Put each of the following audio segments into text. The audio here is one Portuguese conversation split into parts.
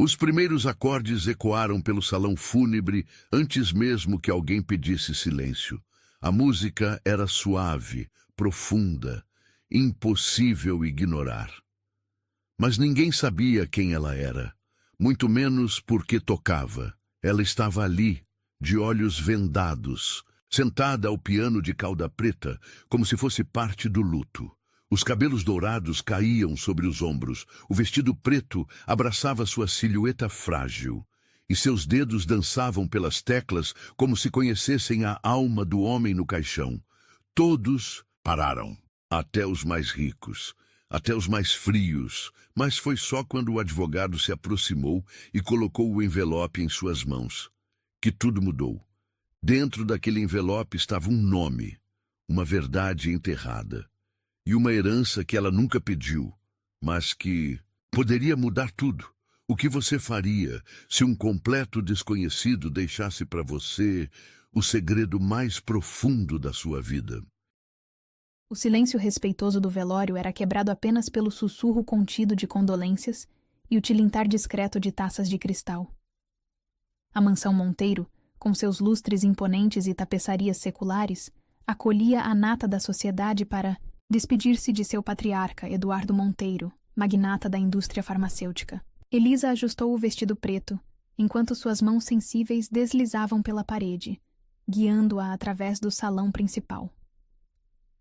Os primeiros acordes ecoaram pelo salão fúnebre antes mesmo que alguém pedisse silêncio. A música era suave, profunda, impossível ignorar. Mas ninguém sabia quem ela era, muito menos por que tocava. Ela estava ali, de olhos vendados, sentada ao piano de cauda preta, como se fosse parte do luto. Os cabelos dourados caíam sobre os ombros, o vestido preto abraçava sua silhueta frágil, e seus dedos dançavam pelas teclas como se conhecessem a alma do homem no caixão. Todos pararam, até os mais ricos, até os mais frios, mas foi só quando o advogado se aproximou e colocou o envelope em suas mãos que tudo mudou. Dentro daquele envelope estava um nome, uma verdade enterrada, e uma herança que ela nunca pediu, mas que poderia mudar tudo. O que você faria se um completo desconhecido deixasse para você o segredo mais profundo da sua vida? O silêncio respeitoso do velório era quebrado apenas pelo sussurro contido de condolências e o tilintar discreto de taças de cristal. A mansão Monteiro, com seus lustres imponentes e tapeçarias seculares, acolhia a nata da sociedade para despedir-se de seu patriarca, Eduardo Monteiro, magnata da indústria farmacêutica. Elisa ajustou o vestido preto, enquanto suas mãos sensíveis deslizavam pela parede, guiando-a através do salão principal.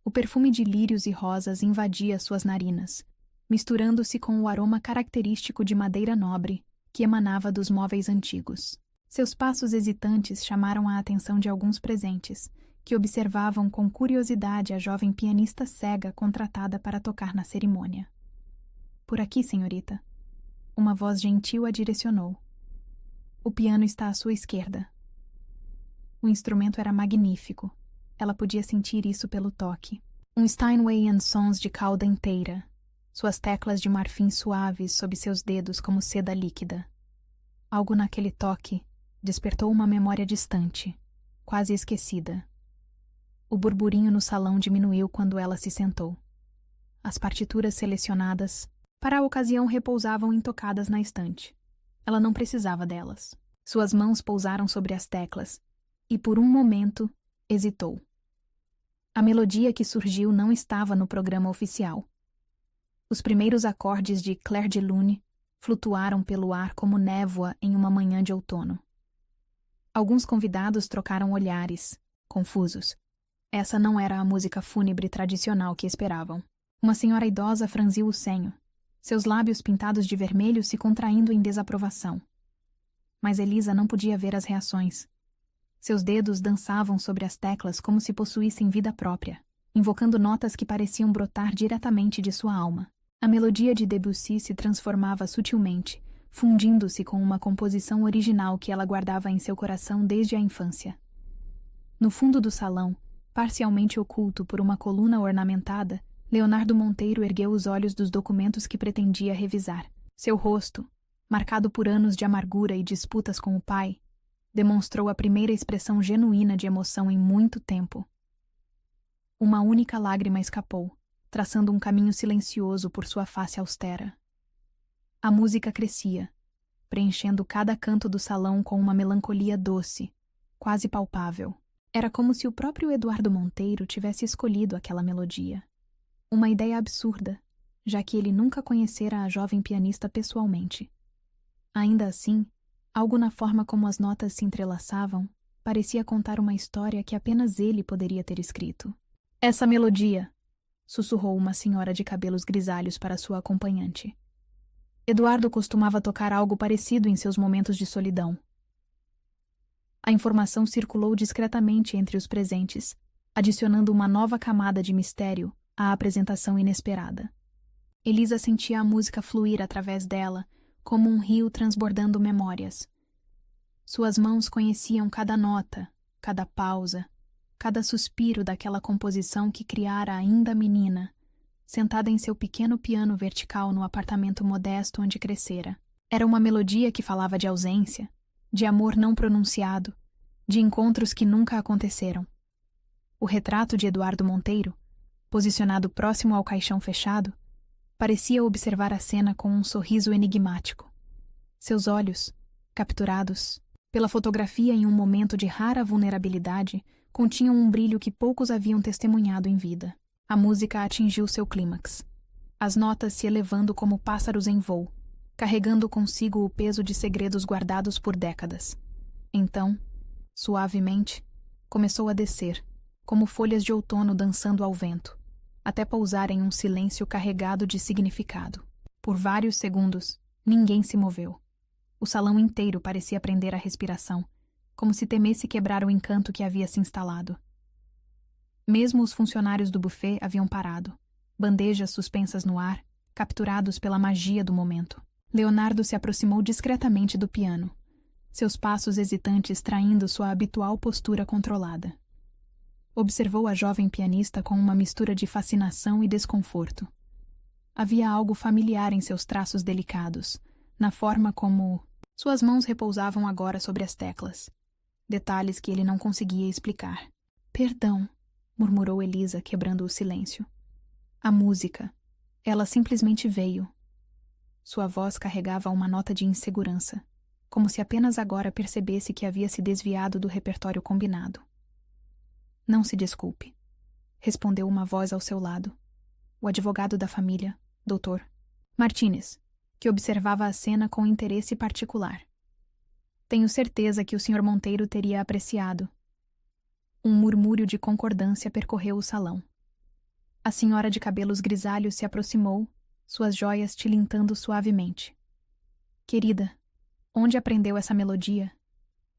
O perfume de lírios e rosas invadia suas narinas, misturando-se com o aroma característico de madeira nobre que emanava dos móveis antigos. Seus passos hesitantes chamaram a atenção de alguns presentes, que observavam com curiosidade a jovem pianista cega contratada para tocar na cerimônia. "Por aqui, senhorita." Uma voz gentil a direcionou. "O piano está à sua esquerda." O instrumento era magnífico. Ela podia sentir isso pelo toque. Um Steinway & Sons de cauda inteira, suas teclas de marfim suaves sob seus dedos como seda líquida. Algo naquele toque despertou uma memória distante, quase esquecida. O burburinho no salão diminuiu quando ela se sentou. As partituras selecionadas para a ocasião repousavam intocadas na estante. Ela não precisava delas. Suas mãos pousaram sobre as teclas e, por um momento, hesitou. A melodia que surgiu não estava no programa oficial. Os primeiros acordes de Clair de Lune flutuaram pelo ar como névoa em uma manhã de outono. Alguns convidados trocaram olhares, confusos. Essa não era a música fúnebre tradicional que esperavam. Uma senhora idosa franziu o senho, seus lábios pintados de vermelho se contraindo em desaprovação. Mas Elisa não podia ver as reações. Seus dedos dançavam sobre as teclas como se possuíssem vida própria, invocando notas que pareciam brotar diretamente de sua alma. A melodia de Debussy se transformava sutilmente, fundindo-se com uma composição original que ela guardava em seu coração desde a infância. No fundo do salão, parcialmente oculto por uma coluna ornamentada, Leonardo Monteiro ergueu os olhos dos documentos que pretendia revisar. Seu rosto, marcado por anos de amargura e disputas com o pai, demonstrou a primeira expressão genuína de emoção em muito tempo. Uma única lágrima escapou, traçando um caminho silencioso por sua face austera. A música crescia, preenchendo cada canto do salão com uma melancolia doce, quase palpável. Era como se o próprio Eduardo Monteiro tivesse escolhido aquela melodia. Uma ideia absurda, já que ele nunca conhecera a jovem pianista pessoalmente. Ainda assim, algo na forma como as notas se entrelaçavam parecia contar uma história que apenas ele poderia ter escrito. "Essa melodia", sussurrou uma senhora de cabelos grisalhos para sua acompanhante. Eduardo costumava tocar algo parecido em seus momentos de solidão. A informação circulou discretamente entre os presentes, adicionando uma nova camada de mistério à apresentação inesperada. Elisa sentia a música fluir através dela, como um rio transbordando memórias. Suas mãos conheciam cada nota, cada pausa, cada suspiro daquela composição que criara ainda menina, sentada em seu pequeno piano vertical no apartamento modesto onde crescera. Era uma melodia que falava de ausência, de amor não pronunciado, de encontros que nunca aconteceram. O retrato de Eduardo Monteiro, posicionado próximo ao caixão fechado, parecia observar a cena com um sorriso enigmático. Seus olhos, capturados pela fotografia em um momento de rara vulnerabilidade, continham um brilho que poucos haviam testemunhado em vida. A música atingiu seu clímax, as notas se elevando como pássaros em voo, carregando consigo o peso de segredos guardados por décadas. Então, suavemente, começou a descer, como folhas de outono dançando ao vento, até pousar em um silêncio carregado de significado. Por vários segundos, ninguém se moveu. O salão inteiro parecia prender a respiração, como se temesse quebrar o encanto que havia se instalado. Mesmo os funcionários do buffet haviam parado, bandejas suspensas no ar, capturados pela magia do momento. Leonardo se aproximou discretamente do piano, seus passos hesitantes traindo sua habitual postura controlada. Observou a jovem pianista com uma mistura de fascinação e desconforto. Havia algo familiar em seus traços delicados, na forma como suas mãos repousavam agora sobre as teclas. Detalhes que ele não conseguia explicar. Perdão, murmurou Elisa, quebrando o silêncio. A música. Ela simplesmente veio. Sua voz carregava uma nota de insegurança, como se apenas agora percebesse que havia se desviado do repertório combinado. Não se desculpe, respondeu uma voz ao seu lado. O advogado da família, Dr. Martínez, que observava a cena com interesse particular. Tenho certeza que o Sr. Monteiro teria apreciado. Um murmúrio de concordância percorreu o salão. A senhora de cabelos grisalhos se aproximou, suas joias tilintando suavemente. Querida, onde aprendeu essa melodia?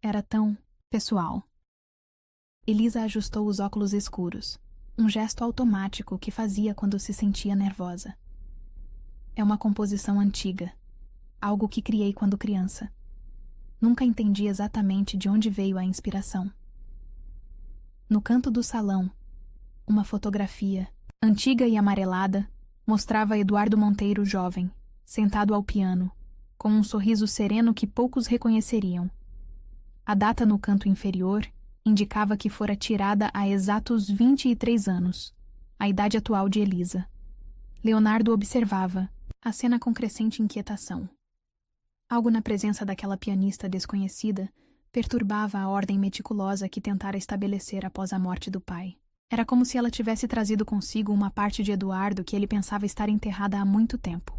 Era tão pessoal. Elisa ajustou os óculos escuros, um gesto automático que fazia quando se sentia nervosa. É uma composição antiga, algo que criei quando criança. Nunca entendi exatamente de onde veio a inspiração. No canto do salão, uma fotografia, antiga e amarelada, mostrava Eduardo Monteiro jovem, sentado ao piano, com um sorriso sereno que poucos reconheceriam. A data no canto inferior indicava que fora tirada há exatos 23 anos, a idade atual de Elisa. Leonardo observava a cena com crescente inquietação. Algo na presença daquela pianista desconhecida perturbava a ordem meticulosa que tentara estabelecer após a morte do pai. Era como se ela tivesse trazido consigo uma parte de Eduardo que ele pensava estar enterrada há muito tempo.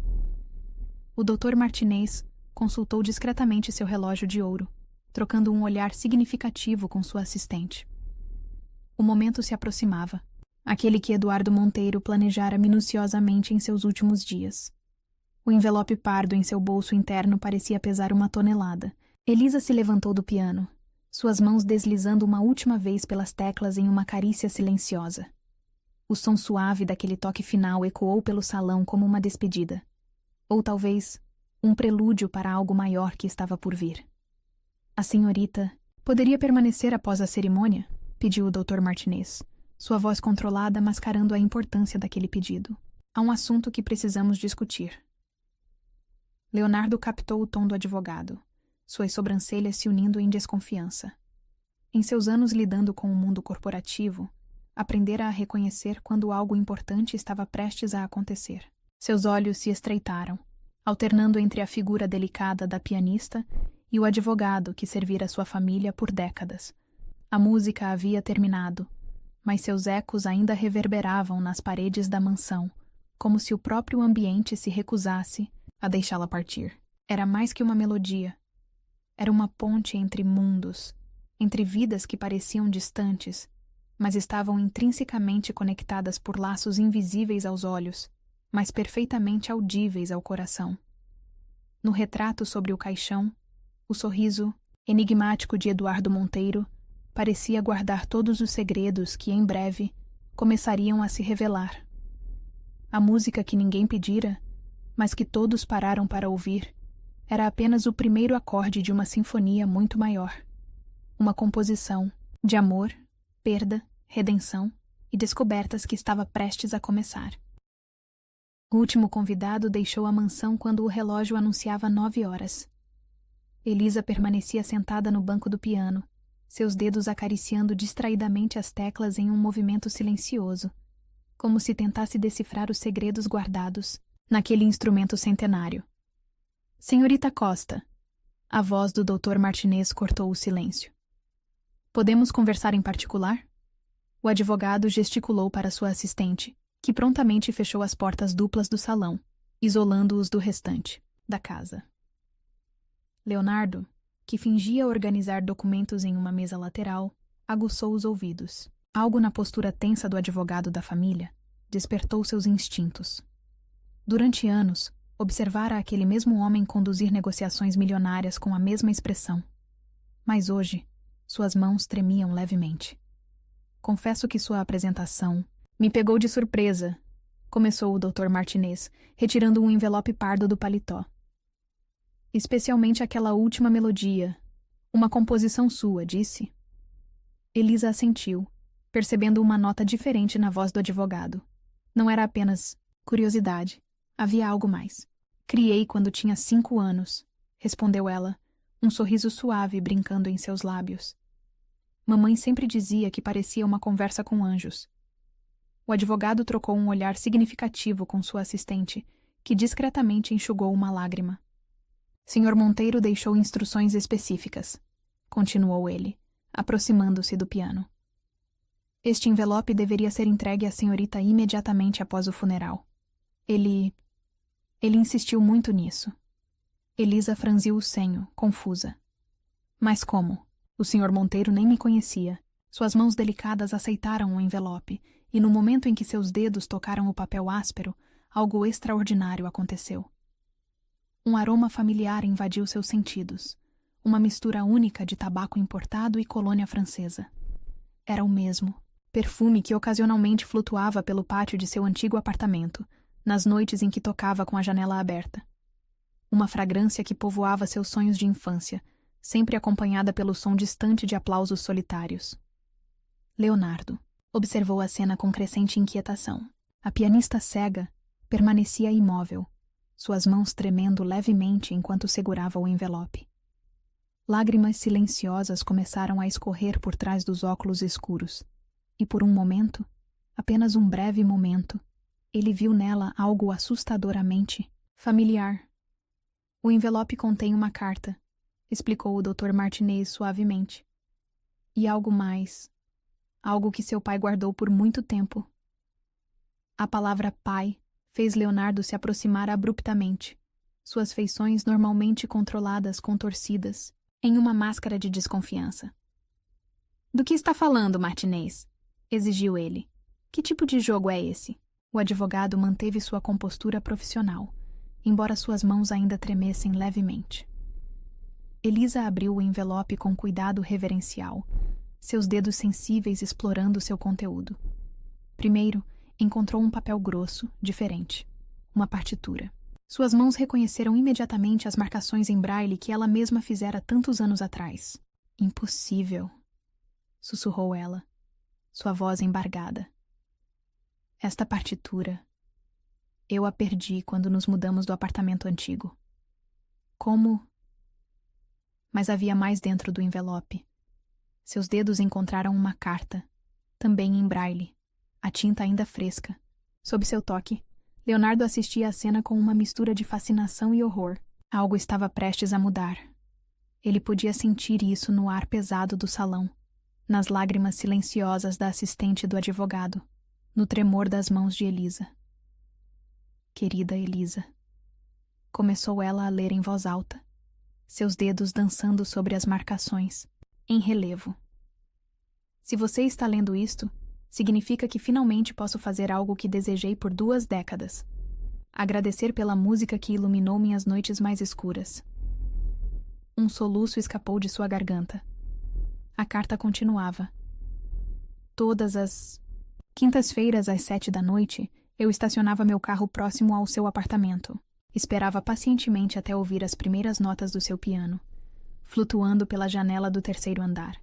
O Dr. Martinez consultou discretamente seu relógio de ouro, trocando um olhar significativo com sua assistente. O momento se aproximava, aquele que Eduardo Monteiro planejara minuciosamente em seus últimos dias. O envelope pardo em seu bolso interno parecia pesar 1 tonelada. Elisa se levantou do piano, suas mãos deslizando uma última vez pelas teclas em uma carícia silenciosa. O som suave daquele toque final ecoou pelo salão como uma despedida. Ou talvez, um prelúdio para algo maior que estava por vir. A senhorita poderia permanecer após a cerimônia? Pediu o Dr. Martinez, sua voz controlada mascarando a importância daquele pedido. Há um assunto que precisamos discutir. Leonardo captou o tom do advogado, suas sobrancelhas se unindo em desconfiança. Em seus anos lidando com o mundo corporativo, aprendera a reconhecer quando algo importante estava prestes a acontecer. Seus olhos se estreitaram, alternando entre a figura delicada da pianista e o advogado que servira sua família por décadas. A música havia terminado, mas seus ecos ainda reverberavam nas paredes da mansão, como se o próprio ambiente se recusasse a deixá-la partir. Era mais que uma melodia. Era uma ponte entre mundos, entre vidas que pareciam distantes, mas estavam intrinsecamente conectadas por laços invisíveis aos olhos, mas perfeitamente audíveis ao coração. No retrato sobre o caixão, o sorriso enigmático de Eduardo Monteiro parecia guardar todos os segredos que, em breve, começariam a se revelar. A música que ninguém pedira, mas que todos pararam para ouvir, era apenas o primeiro acorde de uma sinfonia muito maior. Uma composição de amor, perda, redenção e descobertas que estava prestes a começar. O último convidado deixou a mansão quando o relógio anunciava 9 horas. Elisa permanecia sentada no banco do piano, seus dedos acariciando distraidamente as teclas em um movimento silencioso, como se tentasse decifrar os segredos guardados naquele instrumento centenário. Senhorita Costa, A voz do Dr. Martinez cortou o silêncio. Podemos conversar em particular? O advogado gesticulou para sua assistente, que prontamente fechou as portas duplas do salão, isolando-os do restante da casa. Leonardo, que fingia organizar documentos em uma mesa lateral, aguçou os ouvidos. Algo na postura tensa do advogado da família despertou seus instintos. Durante anos, observara aquele mesmo homem conduzir negociações milionárias com a mesma expressão. Mas hoje, suas mãos tremiam levemente. Confesso que sua apresentação me pegou de surpresa, começou o Dr. Martinez, retirando um envelope pardo do paletó. Especialmente aquela última melodia. Uma composição sua, disse. Elisa assentiu, percebendo uma nota diferente na voz do advogado. Não era apenas curiosidade. Havia algo mais. Criei quando tinha 5 anos, respondeu ela, um sorriso suave brincando em seus lábios. Mamãe sempre dizia que parecia uma conversa com anjos. O advogado trocou um olhar significativo com sua assistente, que discretamente enxugou uma lágrima. Sr. Monteiro deixou instruções específicas, continuou ele, aproximando-se do piano. Este envelope deveria ser entregue à senhorita imediatamente após o funeral. Ele insistiu muito nisso. Elisa franziu o senho, confusa. Mas como? O Sr. Monteiro nem me conhecia. Suas mãos delicadas aceitaram o envelope, e no momento em que seus dedos tocaram o papel áspero, algo extraordinário aconteceu. Um aroma familiar invadiu seus sentidos. Uma mistura única de tabaco importado e colônia francesa. Era o mesmo. Perfume que ocasionalmente flutuava pelo pátio de seu antigo apartamento, nas noites em que tocava com a janela aberta. Uma fragrância que povoava seus sonhos de infância, sempre acompanhada pelo som distante de aplausos solitários. Leonardo observou a cena com crescente inquietação. A pianista cega permanecia imóvel, suas mãos tremendo levemente enquanto segurava o envelope. Lágrimas silenciosas começaram a escorrer por trás dos óculos escuros, e por um momento, apenas um breve momento, ele viu nela algo assustadoramente familiar. O envelope contém uma carta, explicou o Dr. Martinez suavemente. E algo mais. Algo que seu pai guardou por muito tempo. A palavra pai fez Leonardo se aproximar abruptamente, suas feições normalmente controladas contorcidas, em uma máscara de desconfiança. Do que está falando, Martinez? Exigiu ele. Que tipo de jogo é esse? O advogado manteve sua compostura profissional, embora suas mãos ainda tremessem levemente. Elisa abriu o envelope com cuidado reverencial, seus dedos sensíveis explorando seu conteúdo. Primeiro, encontrou um papel grosso, diferente. Uma partitura. Suas mãos reconheceram imediatamente as marcações em braille que ela mesma fizera tantos anos atrás. Impossível, sussurrou ela, sua voz embargada. Esta partitura. Eu a perdi quando nos mudamos do apartamento antigo. Como? Mas havia mais dentro do envelope. Seus dedos encontraram uma carta, também em braille, a tinta ainda fresca. Sob seu toque, Leonardo assistia à cena com uma mistura de fascinação e horror. Algo estava prestes a mudar. Ele podia sentir isso no ar pesado do salão, nas lágrimas silenciosas da assistente do advogado, no tremor das mãos de Elisa. Querida Elisa. Começou ela a ler em voz alta, seus dedos dançando sobre as marcações, em relevo. Se você está lendo isto, significa que finalmente posso fazer algo que desejei por 2 décadas. Agradecer pela música que iluminou minhas noites mais escuras. Um soluço escapou de sua garganta. A carta continuava. Todas as quintas-feiras às 7 da noite, eu estacionava meu carro próximo ao seu apartamento. Esperava pacientemente até ouvir as primeiras notas do seu piano, flutuando pela janela do 3º andar.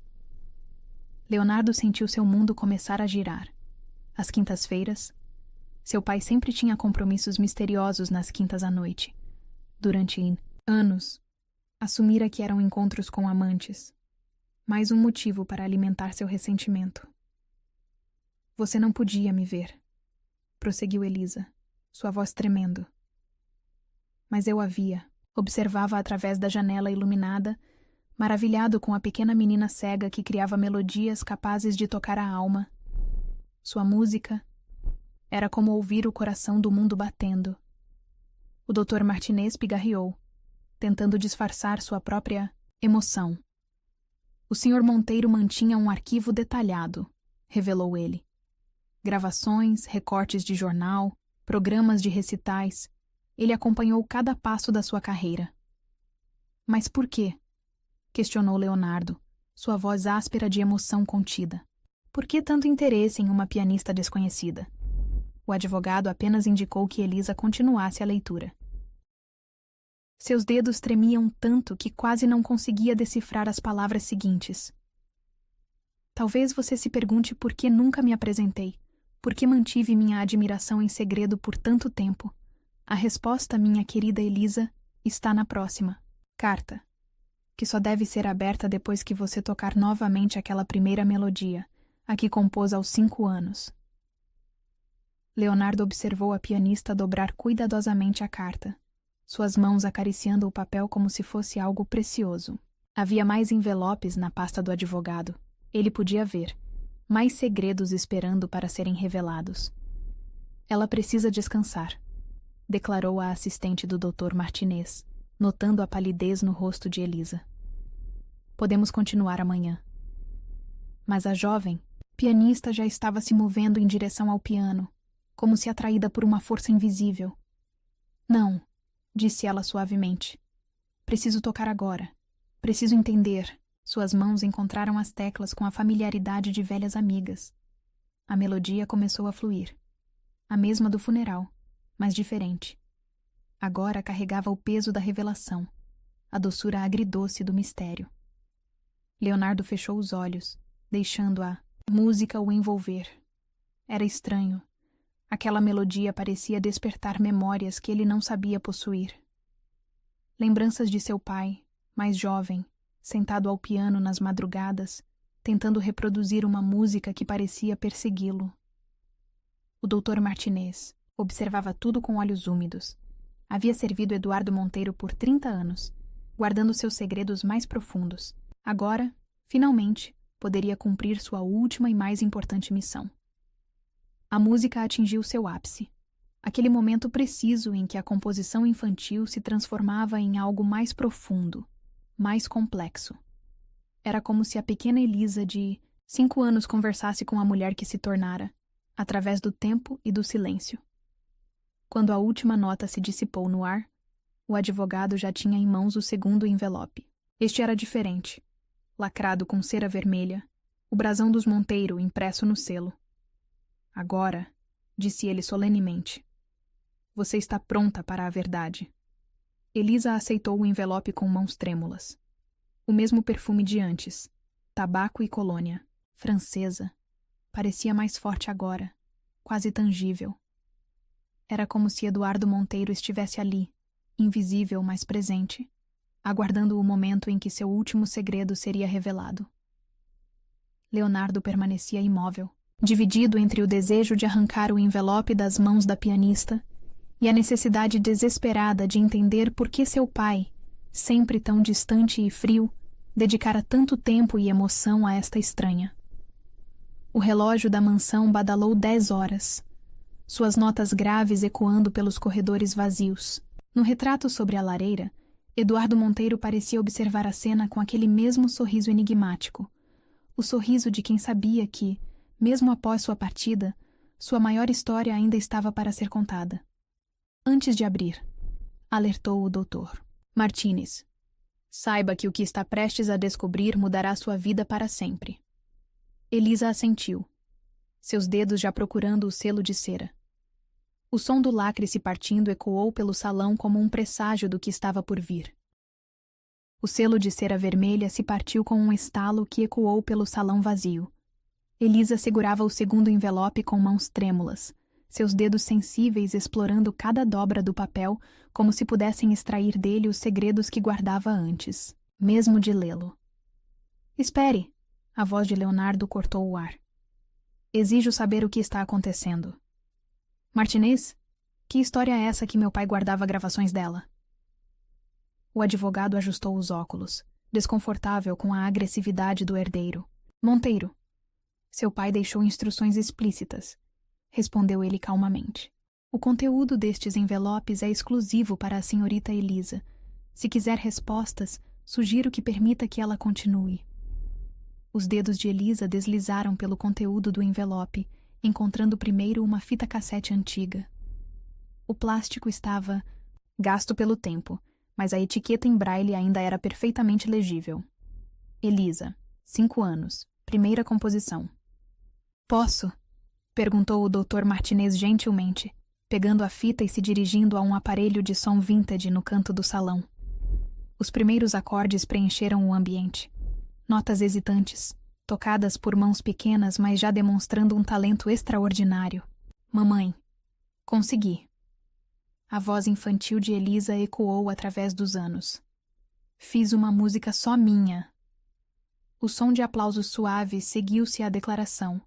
Leonardo sentiu seu mundo começar a girar. Às quintas-feiras, seu pai sempre tinha compromissos misteriosos nas quintas à noite. Durante anos, assumira que eram encontros com amantes. Mais um motivo para alimentar seu ressentimento. Você não podia me ver, prosseguiu Elisa, sua voz tremendo. Mas eu a via. Observava através da janela iluminada, maravilhado com a pequena menina cega que criava melodias capazes de tocar a alma. Sua música era como ouvir o coração do mundo batendo. O Dr. Martinez pigarreou, tentando disfarçar sua própria emoção. O Sr. Monteiro mantinha um arquivo detalhado, revelou ele. Gravações, recortes de jornal, programas de recitais. Ele acompanhou cada passo da sua carreira. Mas por quê? Questionou Leonardo, sua voz áspera de emoção contida. Por que tanto interesse em uma pianista desconhecida? O advogado apenas indicou que Elisa continuasse a leitura. Seus dedos tremiam tanto que quase não conseguia decifrar as palavras seguintes. Talvez você se pergunte por que nunca me apresentei, por que mantive minha admiração em segredo por tanto tempo. A resposta, minha querida Elisa, está na próxima carta, que só deve ser aberta depois que você tocar novamente aquela primeira melodia, a que compôs aos 5 anos. Leonardo observou a pianista dobrar cuidadosamente a carta, suas mãos acariciando o papel como se fosse algo precioso. Havia mais envelopes na pasta do advogado. Ele podia ver. Mais segredos esperando para serem revelados. Ela precisa descansar, declarou a assistente do Dr. Martinez, notando a palidez no rosto de Elisa. Podemos continuar amanhã. Mas a jovem pianista já estava se movendo em direção ao piano, como se atraída por uma força invisível. Não, disse ela suavemente. Preciso tocar agora. Preciso entender. Suas mãos encontraram as teclas com a familiaridade de velhas amigas. A melodia começou a fluir. A mesma do funeral, mas diferente. Agora carregava o peso da revelação, a doçura agridoce do mistério. Leonardo fechou os olhos, deixando a música o envolver. Era estranho. Aquela melodia parecia despertar memórias que ele não sabia possuir. Lembranças de seu pai, mais jovem, sentado ao piano nas madrugadas, tentando reproduzir uma música que parecia persegui-lo. O Dr. Martinez observava tudo com olhos úmidos. Havia servido Eduardo Monteiro por 30 anos, guardando seus segredos mais profundos. Agora, finalmente, poderia cumprir sua última e mais importante missão. A música atingiu seu ápice. Aquele momento preciso em que a composição infantil se transformava em algo mais profundo, mais complexo. Era como se a pequena Elisa de 5 anos conversasse com a mulher que se tornara, através do tempo e do silêncio. Quando a última nota se dissipou no ar, o advogado já tinha em mãos o segundo envelope. Este era diferente, lacrado com cera vermelha, o brasão dos Monteiro impresso no selo. Agora, disse ele solenemente, você está pronta para a verdade. Elisa aceitou o envelope com mãos trêmulas. O mesmo perfume de antes, tabaco e colônia, francesa, parecia mais forte agora, quase tangível. Era como se Eduardo Monteiro estivesse ali, invisível, mas presente, aguardando o momento em que seu último segredo seria revelado. Leonardo permanecia imóvel, dividido entre o desejo de arrancar o envelope das mãos da pianista e a necessidade desesperada de entender por que seu pai, sempre tão distante e frio, dedicara tanto tempo e emoção a esta estranha. O relógio da mansão badalou 10 horas, suas notas graves ecoando pelos corredores vazios. No retrato sobre a lareira, Eduardo Monteiro parecia observar a cena com aquele mesmo sorriso enigmático, o sorriso de quem sabia que, mesmo após sua partida, sua maior história ainda estava para ser contada. Antes de abrir, alertou o doutor Martinez. Saiba que o que está prestes a descobrir mudará sua vida para sempre. Elisa assentiu, seus dedos já procurando o selo de cera. O som do lacre se partindo ecoou pelo salão como um presságio do que estava por vir. O selo de cera vermelha se partiu com um estalo que ecoou pelo salão vazio. Elisa segurava o segundo envelope com mãos trêmulas, seus dedos sensíveis explorando cada dobra do papel como se pudessem extrair dele os segredos que guardava antes, mesmo de lê-lo. Espere! A voz de Leonardo cortou o ar. Exijo saber o que está acontecendo. Martinez, que história é essa que meu pai guardava gravações dela? O advogado ajustou os óculos, desconfortável com a agressividade do herdeiro. Monteiro. Seu pai deixou instruções explícitas, respondeu ele calmamente. O conteúdo destes envelopes é exclusivo para a senhorita Elisa. Se quiser respostas, sugiro que permita que ela continue. Os dedos de Elisa deslizaram pelo conteúdo do envelope, encontrando primeiro uma fita cassete antiga. O plástico estava gasto pelo tempo, mas a etiqueta em braille ainda era perfeitamente legível. Elisa, 5 anos, primeira composição. Posso? Perguntou o Dr. Martinez gentilmente, pegando a fita e se dirigindo a um aparelho de som vintage no canto do salão. Os primeiros acordes preencheram o ambiente. Notas hesitantes, tocadas por mãos pequenas, mas já demonstrando um talento extraordinário. Mamãe. Consegui. A voz infantil de Elisa ecoou através dos anos. Fiz uma música só minha. O som de aplausos suaves seguiu-se à declaração,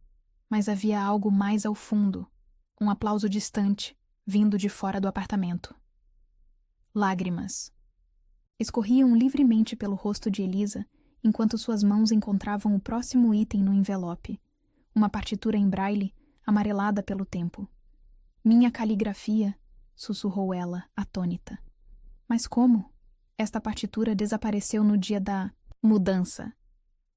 mas havia algo mais ao fundo, um aplauso distante, vindo de fora do apartamento. Lágrimas. Escorriam livremente pelo rosto de Elisa, enquanto suas mãos encontravam o próximo item no envelope, uma partitura em braille, amarelada pelo tempo. Minha caligrafia, sussurrou ela, atônita. Mas como? Esta partitura desapareceu no dia da mudança.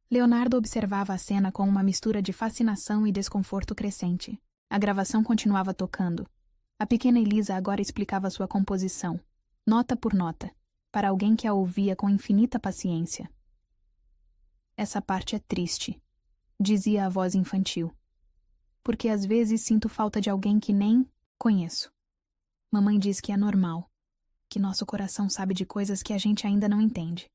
Leonardo observava a cena com uma mistura de fascinação e desconforto crescente. A gravação continuava tocando. A pequena Elisa agora explicava sua composição, nota por nota, para alguém que a ouvia com infinita paciência. Essa parte é triste, dizia a voz infantil, porque às vezes sinto falta de alguém que nem conheço. Mamãe diz que é normal, que nosso coração sabe de coisas que a gente ainda não entende.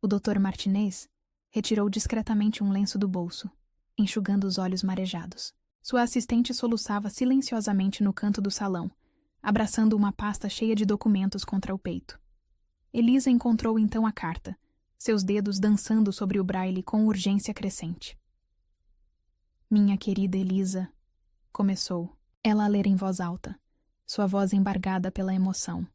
O Dr. Martinez retirou discretamente um lenço do bolso, enxugando os olhos marejados. Sua assistente soluçava silenciosamente no canto do salão, abraçando uma pasta cheia de documentos contra o peito. Elisa encontrou então a carta, seus dedos dançando sobre o braille com urgência crescente. Minha querida Elisa, começou, ela a ler em voz alta, sua voz embargada pela emoção.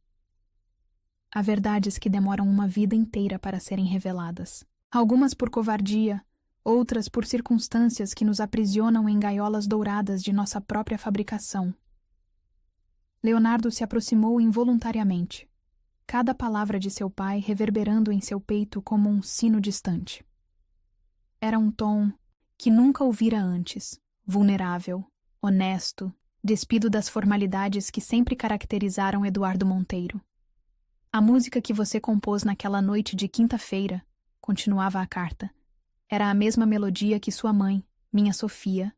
Há verdades que demoram uma vida inteira para serem reveladas. Algumas por covardia, outras por circunstâncias que nos aprisionam em gaiolas douradas de nossa própria fabricação. Leonardo se aproximou involuntariamente, cada palavra de seu pai reverberando em seu peito como um sino distante. Era um tom que nunca ouvira antes, vulnerável, honesto, despido das formalidades que sempre caracterizaram Eduardo Monteiro. A música que você compôs naquela noite de quinta-feira, continuava a carta, era a mesma melodia que sua mãe, minha Sofia,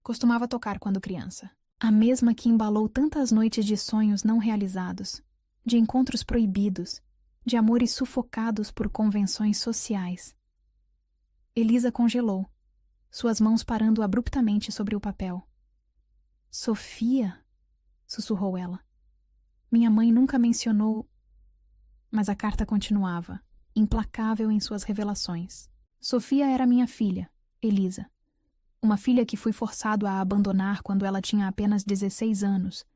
costumava tocar quando criança. A mesma que embalou tantas noites de sonhos não realizados, de encontros proibidos, de amores sufocados por convenções sociais. Elisa congelou, suas mãos parando abruptamente sobre o papel. Sofia? Sussurrou ela. Minha mãe nunca mencionou... Mas a carta continuava, implacável em suas revelações. Sofia era minha filha, Elisa. Uma filha que fui forçado a abandonar quando ela tinha apenas 16 anos,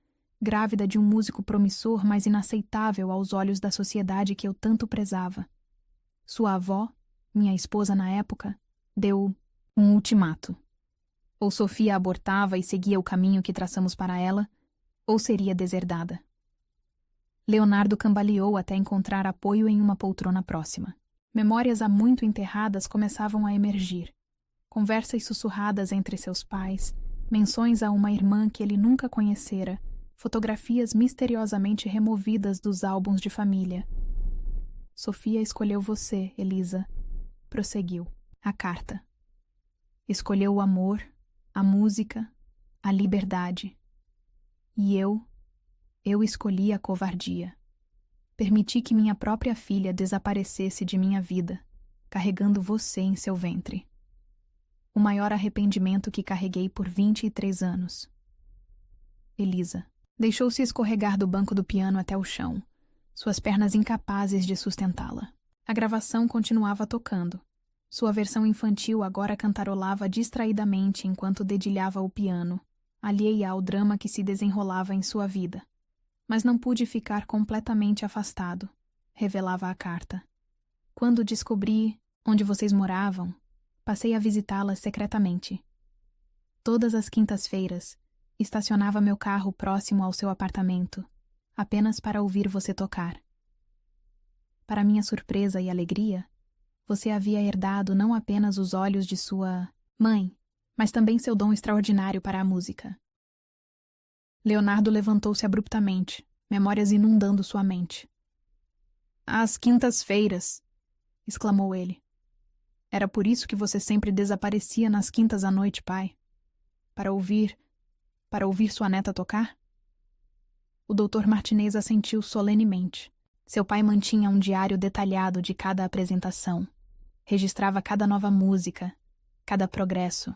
grávida de um músico promissor, mas inaceitável aos olhos da sociedade que eu tanto prezava. Sua avó, minha esposa na época, deu um ultimato. Ou Sofia abortava e seguia o caminho que traçamos para ela, ou seria deserdada. Leonardo cambaleou até encontrar apoio em uma poltrona próxima. Memórias há muito enterradas começavam a emergir. Conversas sussurradas entre seus pais, menções a uma irmã que ele nunca conhecera, fotografias misteriosamente removidas dos álbuns de família. Sofia escolheu você, Elisa, prosseguiu. A carta. Escolheu o amor, a música, a liberdade. E eu escolhi a covardia. Permiti que minha própria filha desaparecesse de minha vida, carregando você em seu ventre. O maior arrependimento que carreguei por 23 anos. Elisa deixou-se escorregar do banco do piano até o chão, suas pernas incapazes de sustentá-la. A gravação continuava tocando. Sua versão infantil agora cantarolava distraidamente enquanto dedilhava o piano, alheia ao drama que se desenrolava em sua vida. Mas não pude ficar completamente afastado. revelava a carta. Quando descobri onde vocês moravam, passei a visitá-las secretamente. Todas as quintas-feiras, estacionava meu carro próximo ao seu apartamento, apenas para ouvir você tocar. Para minha surpresa e alegria, você havia herdado não apenas os olhos de sua mãe, mas também seu dom extraordinário para a música. Leonardo levantou-se abruptamente, memórias inundando sua mente. Às quintas-feiras, exclamou ele. Era por isso que você sempre desaparecia nas quintas à noite, pai? Para ouvir sua neta tocar? O Dr. Martinez assentiu solenemente. Seu pai mantinha um diário detalhado de cada apresentação. Registrava cada nova música, cada progresso.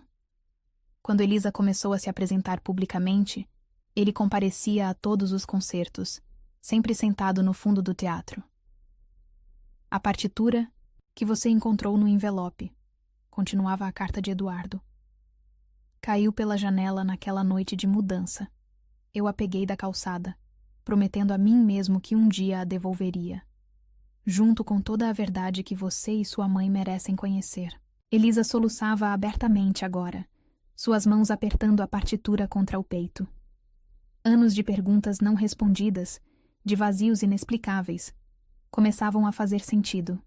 Quando Elisa começou a se apresentar publicamente, ele comparecia a todos os concertos, sempre sentado no fundo do teatro. A partitura que você encontrou no envelope, continuava a carta de Eduardo. Caiu pela janela naquela noite de mudança. Eu a peguei da calçada, prometendo a mim mesmo que um dia a devolveria, junto com toda a verdade que você e sua mãe merecem conhecer. Elisa soluçava abertamente agora, suas mãos apertando a partitura contra o peito. Anos de perguntas não respondidas, de vazios inexplicáveis, começavam a fazer sentido.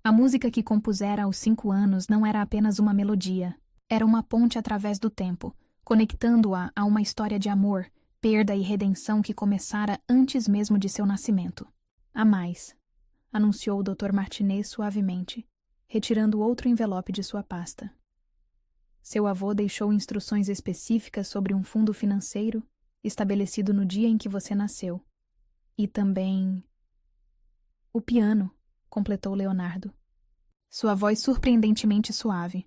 A música que compusera aos 5 anos não era apenas uma melodia, era uma ponte através do tempo, conectando-a a uma história de amor, perda e redenção que começara antes mesmo de seu nascimento. Há mais, anunciou o Dr. Martinez suavemente, retirando outro envelope de sua pasta. Seu avô deixou instruções específicas sobre um fundo financeiro estabelecido no dia em que você nasceu. E também... O piano, completou Leonardo. Sua voz surpreendentemente suave.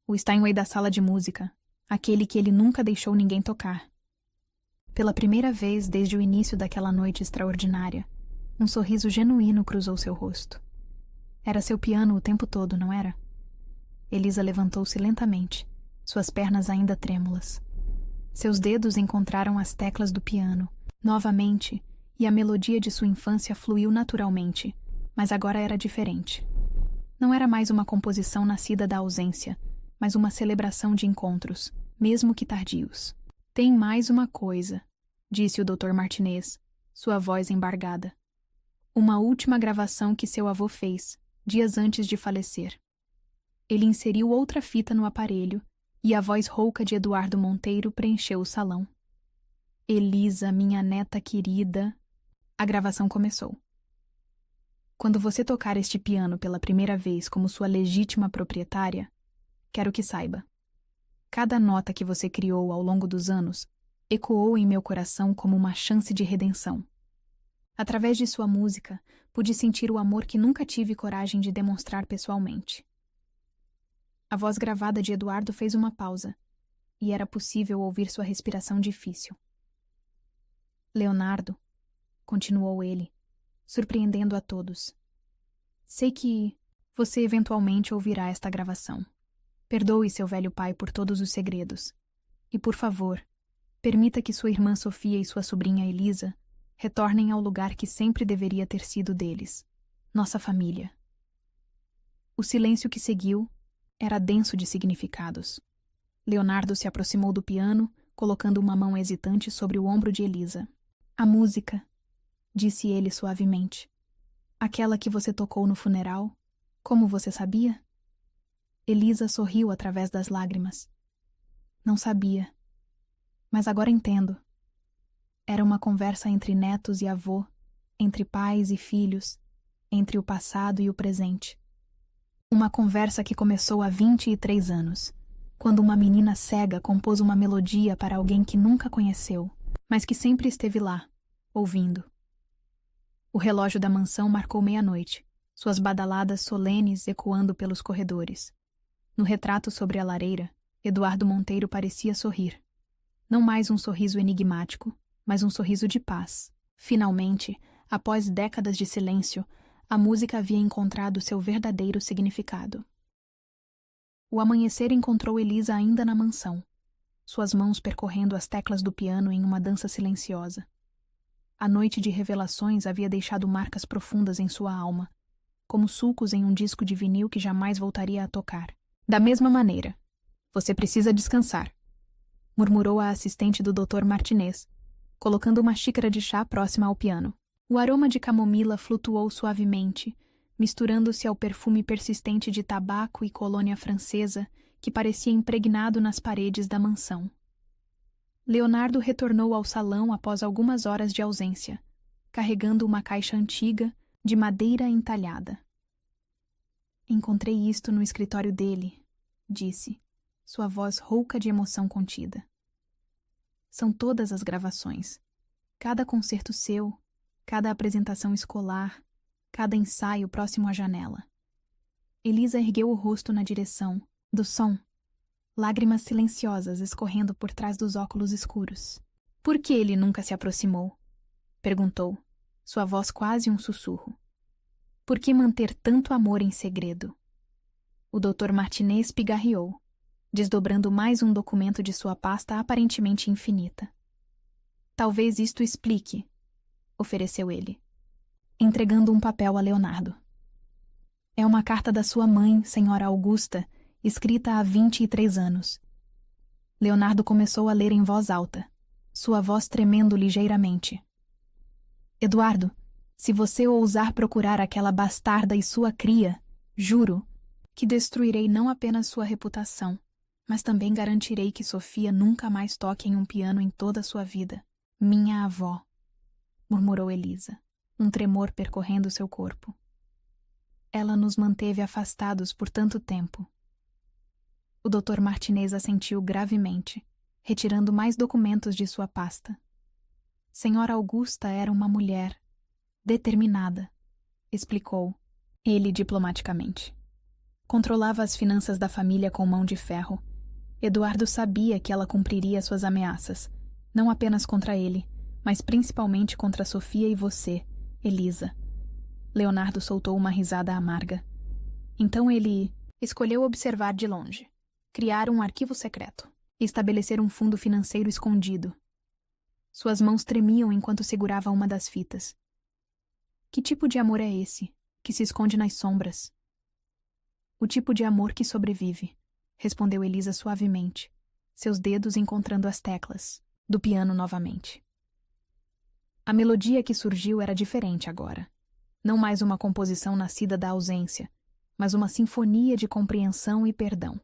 O Steinway da sala de música, aquele que ele nunca deixou ninguém tocar. Pela primeira vez desde o início daquela noite extraordinária, um sorriso genuíno cruzou seu rosto. Era seu piano o tempo todo, não era? Elisa levantou-se lentamente, suas pernas ainda trêmulas. Seus dedos encontraram as teclas do piano, novamente, e a melodia de sua infância fluiu naturalmente, mas agora era diferente. Não era mais uma composição nascida da ausência, mas uma celebração de encontros, mesmo que tardios. Tem mais uma coisa, disse o Dr. Martinez, sua voz embargada. Uma última gravação que seu avô fez, dias antes de falecer. Ele inseriu outra fita no aparelho e a voz rouca de Eduardo Monteiro preencheu o salão. Elisa, minha neta querida... A gravação começou. Quando você tocar este piano pela primeira vez como sua legítima proprietária, quero que saiba. Cada nota que você criou ao longo dos anos ecoou em meu coração como uma chance de redenção. Através de sua música, pude sentir o amor que nunca tive coragem de demonstrar pessoalmente. A voz gravada de Eduardo fez uma pausa, e era possível ouvir sua respiração difícil. Leonardo, continuou ele, surpreendendo a todos. Sei que você eventualmente ouvirá esta gravação. Perdoe seu velho pai por todos os segredos. E, por favor, permita que sua irmã Sofia e sua sobrinha Elisa retornem ao lugar que sempre deveria ter sido deles, nossa família. O silêncio que seguiu era denso de significados. Leonardo se aproximou do piano, colocando uma mão hesitante sobre o ombro de Elisa. A música, disse ele suavemente. Aquela que você tocou no funeral, como você sabia? Elisa sorriu através das lágrimas. Não sabia. Mas agora entendo. Era uma conversa entre netos e avô, entre pais e filhos, entre o passado e o presente. Uma conversa que começou há 23 anos, quando uma menina cega compôs uma melodia para alguém que nunca conheceu, mas que sempre esteve lá, ouvindo. O relógio da mansão marcou meia-noite, suas badaladas solenes ecoando pelos corredores. No retrato sobre a lareira, Eduardo Monteiro parecia sorrir. Não mais um sorriso enigmático, mas um sorriso de paz. Finalmente, após décadas de silêncio, a música havia encontrado seu verdadeiro significado. O amanhecer encontrou Elisa ainda na mansão, suas mãos percorrendo as teclas do piano em uma dança silenciosa. A noite de revelações havia deixado marcas profundas em sua alma, como sulcos em um disco de vinil que jamais voltaria a tocar. Da mesma maneira, você precisa descansar, murmurou a assistente do Dr. Martinez, colocando uma xícara de chá próxima ao piano. O aroma de camomila flutuou suavemente, misturando-se ao perfume persistente de tabaco e colônia francesa que parecia impregnado nas paredes da mansão. Leonardo retornou ao salão após algumas horas de ausência, carregando uma caixa antiga de madeira entalhada. Encontrei isto no escritório dele, disse, sua voz rouca de emoção contida. São todas as gravações. Cada concerto seu, cada apresentação escolar, cada ensaio próximo à janela. Elisa ergueu o rosto na direção do som, lágrimas silenciosas escorrendo por trás dos óculos escuros. Por que ele nunca se aproximou? Perguntou, sua voz quase um sussurro. Por que manter tanto amor em segredo? O Dr. Martinez pigarreou, desdobrando mais um documento de sua pasta aparentemente infinita. Talvez isto explique, ofereceu ele, entregando um papel a Leonardo. É uma carta da sua mãe, senhora Augusta, escrita há 23 anos. Leonardo começou a ler em voz alta, sua voz tremendo ligeiramente. Eduardo, se você ousar procurar aquela bastarda e sua cria, juro que destruirei não apenas sua reputação, mas também garantirei que Sofia nunca mais toque em um piano em toda a sua vida. Minha avó, murmurou Elisa, um tremor percorrendo seu corpo. Ela nos manteve afastados por tanto tempo. O Dr. Martinez assentiu gravemente, retirando mais documentos de sua pasta. Senhora Augusta era uma mulher determinada, explicou ele diplomaticamente. Controlava as finanças da família com mão de ferro. Eduardo sabia que ela cumpriria suas ameaças, não apenas contra ele, mas principalmente contra Sofia e você, Elisa. Leonardo soltou uma risada amarga. Então ele escolheu observar de longe, criar um arquivo secreto e estabelecer um fundo financeiro escondido. Suas mãos tremiam enquanto segurava uma das fitas. Que tipo de amor é esse, que se esconde nas sombras? O tipo de amor que sobrevive, respondeu Elisa suavemente, seus dedos encontrando as teclas do piano novamente. A melodia que surgiu era diferente agora. Não mais uma composição nascida da ausência, mas uma sinfonia de compreensão e perdão.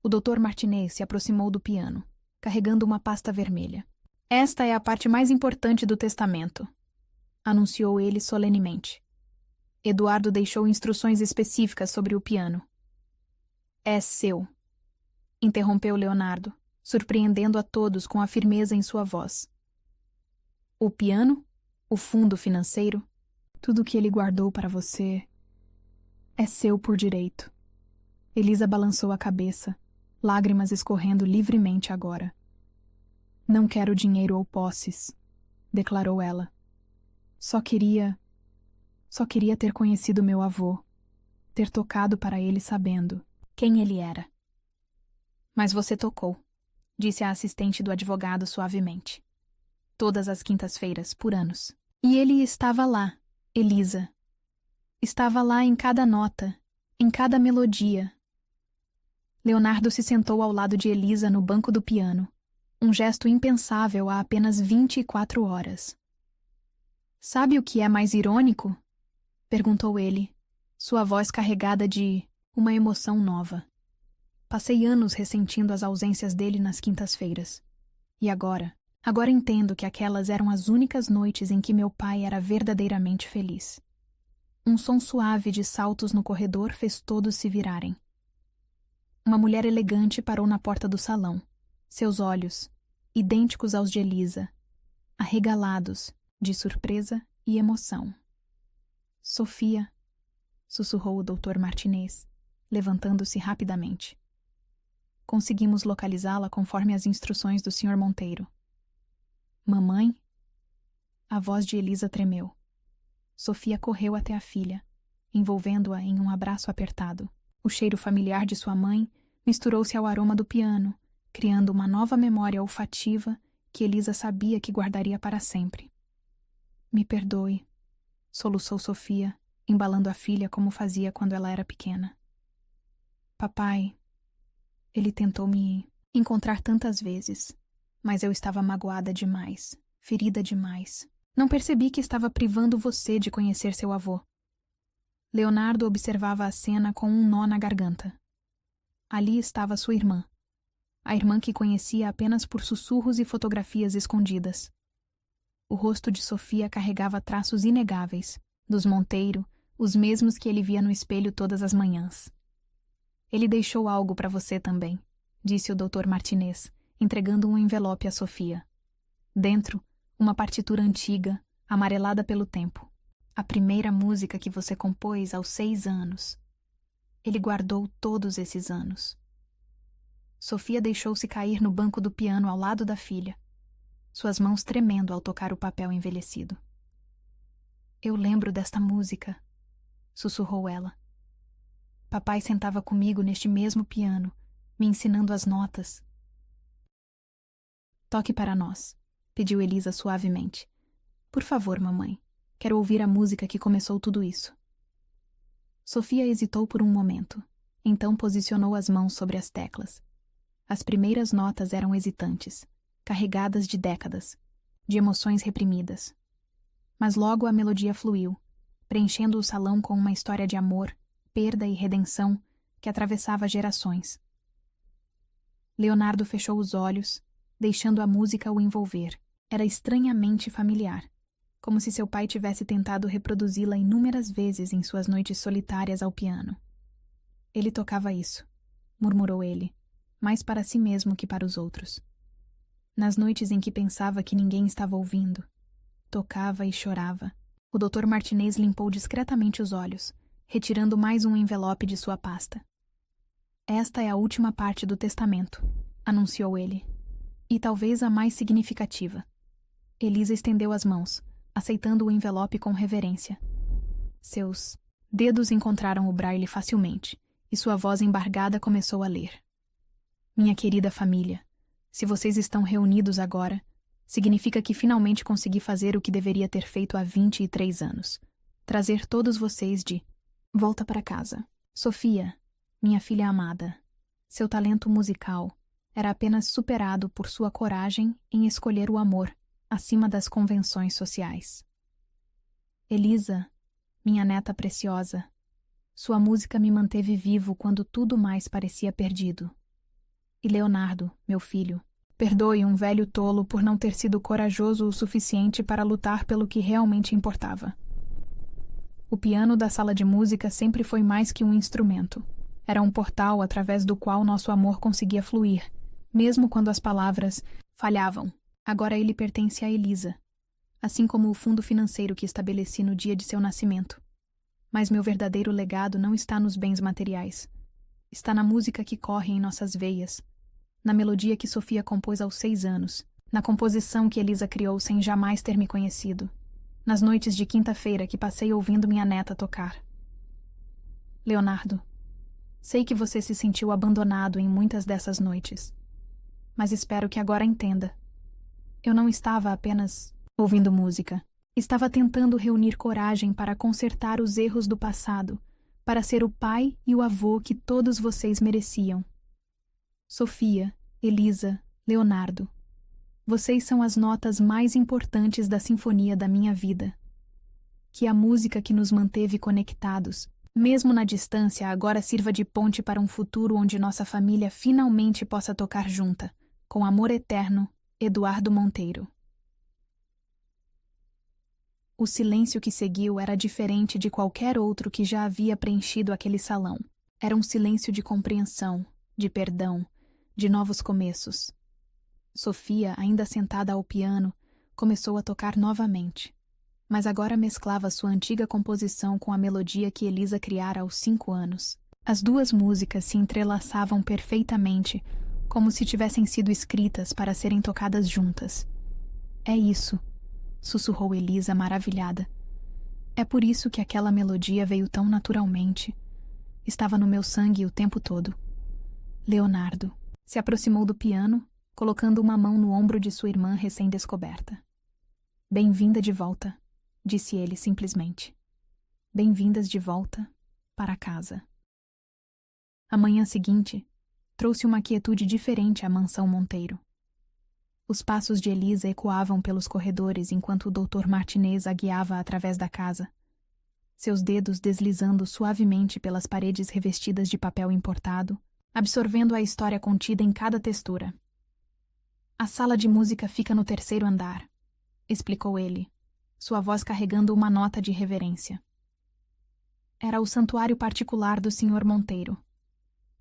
O Dr. Martinez se aproximou do piano, carregando uma pasta vermelha. Esta é a parte mais importante do testamento, anunciou ele solenemente. Eduardo deixou instruções específicas sobre o piano. É seu, interrompeu Leonardo, surpreendendo a todos com a firmeza em sua voz. O piano? O fundo financeiro? Tudo que ele guardou para você é seu por direito. Elisa balançou a cabeça, lágrimas escorrendo livremente agora. Não quero dinheiro ou posses, declarou ela. Só queria ter conhecido meu avô, ter tocado para ele sabendo quem ele era. Mas você tocou, disse a assistente do advogado suavemente. Todas as quintas-feiras, por anos. E ele estava lá, Elisa. Estava lá em cada nota, em cada melodia. Leonardo se sentou ao lado de Elisa no banco do piano, um gesto impensável há apenas 24 horas. Sabe o que é mais irônico? Perguntou ele, sua voz carregada de uma emoção nova. Passei anos ressentindo as ausências dele nas quintas-feiras. E agora entendo que aquelas eram as únicas noites em que meu pai era verdadeiramente feliz. Um som suave de saltos no corredor fez todos se virarem. Uma mulher elegante parou na porta do salão, seus olhos, idênticos aos de Elisa, arregalados de surpresa e emoção. Sofia, sussurrou o Dr. Martinez, levantando-se rapidamente. Conseguimos localizá-la conforme as instruções do Sr. Monteiro. Mamãe? A voz de Elisa tremeu. Sofia correu até a filha, envolvendo-a em um abraço apertado. O cheiro familiar de sua mãe misturou-se ao aroma do piano, criando uma nova memória olfativa que Elisa sabia que guardaria para sempre. Me perdoe, soluçou Sofia, embalando a filha como fazia quando ela era pequena. Papai, ele tentou me encontrar tantas vezes, mas eu estava magoada demais, ferida demais. Não percebi que estava privando você de conhecer seu avô. Leonardo observava a cena com um nó na garganta. Ali estava sua irmã. A irmã que conhecia apenas por sussurros e fotografias escondidas. O rosto de Sofia carregava traços inegáveis, dos Monteiro, os mesmos que ele via no espelho todas as manhãs. Ele deixou algo para você também, disse o Dr. Martinez, entregando um envelope a Sofia. Dentro, uma partitura antiga, amarelada pelo tempo. A primeira música que você compôs aos 6 anos. Ele guardou todos esses anos. Sofia deixou-se cair no banco do piano ao lado da filha, suas mãos tremendo ao tocar o papel envelhecido. Eu lembro desta música, sussurrou ela. Papai sentava comigo neste mesmo piano, me ensinando as notas. Toque para nós, pediu Elisa suavemente. Por favor, mamãe, quero ouvir a música que começou tudo isso. Sofia hesitou por um momento, então posicionou as mãos sobre as teclas. As primeiras notas eram hesitantes, carregadas de décadas, de emoções reprimidas. Mas logo a melodia fluiu, preenchendo o salão com uma história de amor, perda e redenção que atravessava gerações. Leonardo fechou os olhos, deixando a música o envolver. Era estranhamente familiar, como se seu pai tivesse tentado reproduzi-la inúmeras vezes em suas noites solitárias ao piano. Ele tocava isso, murmurou ele, mais para si mesmo que para os outros. Nas noites em que pensava que ninguém estava ouvindo, tocava e chorava. O Dr. Martinez limpou discretamente os olhos, retirando mais um envelope de sua pasta. Esta é a última parte do testamento, anunciou ele, e talvez a mais significativa. Elisa estendeu as mãos, aceitando o envelope com reverência. Seus dedos encontraram o braille facilmente, e sua voz embargada começou a ler. Minha querida família, se vocês estão reunidos agora, significa que finalmente consegui fazer o que deveria ter feito há 23 anos. Trazer todos vocês de volta para casa. Sofia, minha filha amada, seu talento musical era apenas superado por sua coragem em escolher o amor acima das convenções sociais. Elisa, minha neta preciosa, sua música me manteve vivo quando tudo mais parecia perdido. E Leonardo, meu filho, perdoe um velho tolo por não ter sido corajoso o suficiente para lutar pelo que realmente importava. O piano da sala de música sempre foi mais que um instrumento. Era um portal através do qual nosso amor conseguia fluir, mesmo quando as palavras falhavam. Agora ele pertence a Elisa, assim como o fundo financeiro que estabeleci no dia de seu nascimento. Mas meu verdadeiro legado não está nos bens materiais. Está na música que corre em nossas veias, na melodia que Sofia compôs aos 6 anos, na composição que Elisa criou sem jamais ter me conhecido, nas noites de quinta-feira que passei ouvindo minha neta tocar. Leonardo, sei que você se sentiu abandonado em muitas dessas noites, mas espero que agora entenda. Eu não estava apenas ouvindo música. Estava tentando reunir coragem para consertar os erros do passado, para ser o pai e o avô que todos vocês mereciam. Sofia, Elisa, Leonardo, vocês são as notas mais importantes da sinfonia da minha vida. Que a música que nos manteve conectados, mesmo na distância, agora sirva de ponte para um futuro onde nossa família finalmente possa tocar junta, com amor eterno, Eduardo Monteiro. O silêncio que seguiu era diferente de qualquer outro que já havia preenchido aquele salão. Era um silêncio de compreensão, de perdão, de novos começos. Sofia, ainda sentada ao piano, começou a tocar novamente, mas agora mesclava sua antiga composição com a melodia que Elisa criara aos 5 anos. As duas músicas se entrelaçavam perfeitamente, como se tivessem sido escritas para serem tocadas juntas. É isso, sussurrou Elisa maravilhada. É por isso que aquela melodia veio tão naturalmente. Estava no meu sangue o tempo todo. Leonardo se aproximou do piano, colocando uma mão no ombro de sua irmã recém-descoberta. Bem-vinda de volta, disse ele simplesmente. Bem-vindas de volta para casa. A manhã seguinte trouxe uma quietude diferente à mansão Monteiro. Os passos de Elisa ecoavam pelos corredores enquanto o Dr. Martinez a guiava através da casa, seus dedos deslizando suavemente pelas paredes revestidas de papel importado, absorvendo a história contida em cada textura. A sala de música fica no 3º andar, explicou ele, sua voz carregando uma nota de reverência. Era o santuário particular do Sr. Monteiro.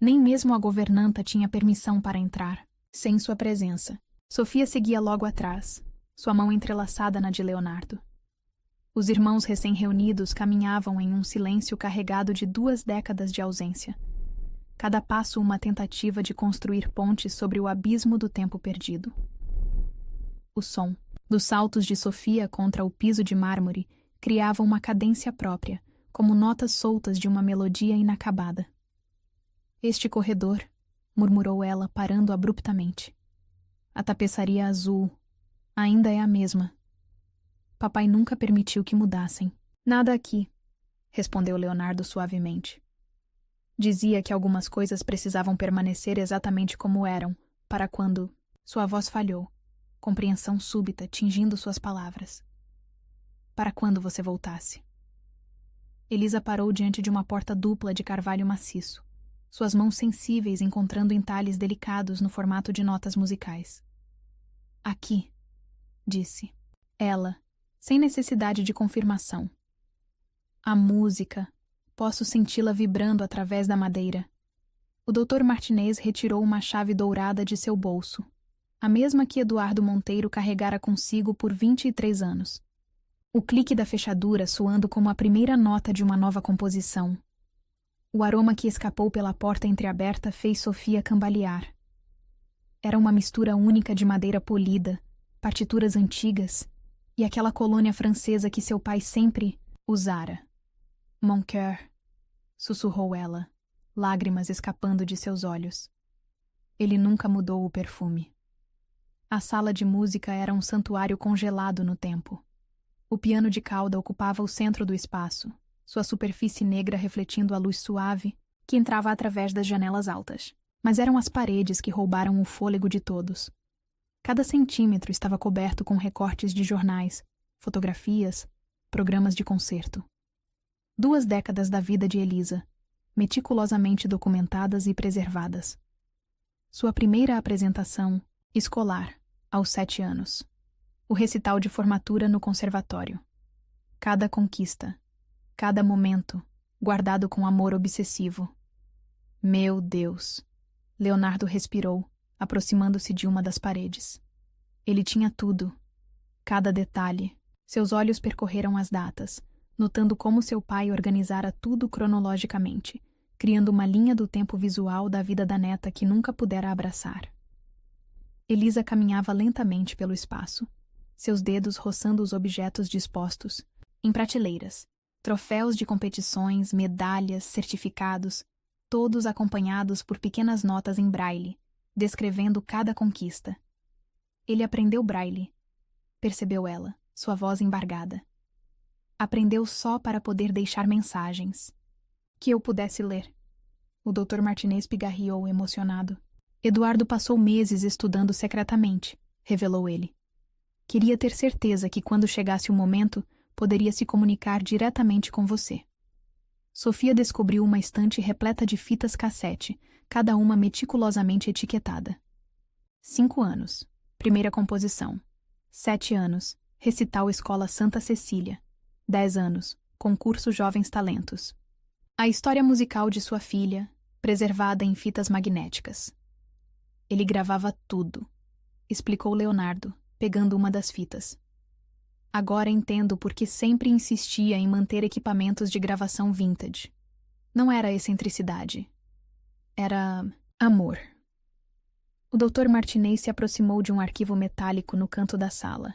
Nem mesmo a governanta tinha permissão para entrar, sem sua presença. Sofia seguia logo atrás, sua mão entrelaçada na de Leonardo. Os irmãos recém-reunidos caminhavam em um silêncio carregado de 2 décadas de ausência. Cada passo uma tentativa de construir pontes sobre o abismo do tempo perdido. O som dos saltos de Sofia contra o piso de mármore criava uma cadência própria, como notas soltas de uma melodia inacabada. Este corredor, murmurou ela, parando abruptamente. A tapeçaria azul ainda é a mesma. Papai nunca permitiu que mudassem. Nada aqui, respondeu Leonardo suavemente. Dizia que algumas coisas precisavam permanecer exatamente como eram, para quando... Sua voz falhou, compreensão súbita tingindo suas palavras. Para quando você voltasse. Elisa parou diante de uma porta dupla de carvalho maciço, suas mãos sensíveis encontrando entalhes delicados no formato de notas musicais. Aqui, disse. Ela, sem necessidade de confirmação. A música... Posso senti-la vibrando através da madeira. O Dr. Martinez retirou uma chave dourada de seu bolso, a mesma que Eduardo Monteiro carregara consigo por 23 anos. O clique da fechadura soando como a primeira nota de uma nova composição. O aroma que escapou pela porta entreaberta fez Sofia cambalear. Era uma mistura única de madeira polida, partituras antigas e aquela colônia francesa que seu pai sempre usara. Mon cœur, sussurrou ela, lágrimas escapando de seus olhos. Ele nunca mudou o perfume. A sala de música era um santuário congelado no tempo. O piano de cauda ocupava o centro do espaço, sua superfície negra refletindo a luz suave que entrava através das janelas altas. Mas eram as paredes que roubaram o fôlego de todos. Cada centímetro estava coberto com recortes de jornais, fotografias, programas de concerto. 2 décadas da vida de Elisa, meticulosamente documentadas e preservadas. Sua primeira apresentação, escolar, aos 7 anos. O recital de formatura no conservatório. Cada conquista, cada momento, guardado com amor obsessivo. Meu Deus! Leonardo respirou, aproximando-se de uma das paredes. Ele tinha tudo, cada detalhe. Seus olhos percorreram as datas, notando como seu pai organizara tudo cronologicamente, criando uma linha do tempo visual da vida da neta que nunca pudera abraçar. Elisa caminhava lentamente pelo espaço, seus dedos roçando os objetos dispostos, em prateleiras, troféus de competições, medalhas, certificados, todos acompanhados por pequenas notas em braille, descrevendo cada conquista. Ele aprendeu braille, percebeu ela, sua voz embargada. Aprendeu só para poder deixar mensagens. Que eu pudesse ler. O Dr. Martinez pigarreou, emocionado. Eduardo passou meses estudando secretamente, revelou ele. Queria ter certeza que quando chegasse o momento, poderia se comunicar diretamente com você. Sofia descobriu uma estante repleta de fitas cassete, cada uma meticulosamente etiquetada. 5 anos. Primeira composição. 7 anos. Recital Escola Santa Cecília. 10 anos, concurso Jovens Talentos. A história musical de sua filha, preservada em fitas magnéticas. Ele gravava tudo, explicou Leonardo, pegando uma das fitas. Agora entendo por que sempre insistia em manter equipamentos de gravação vintage. Não era excentricidade. Era amor. O Dr. Martinez se aproximou de um arquivo metálico no canto da sala.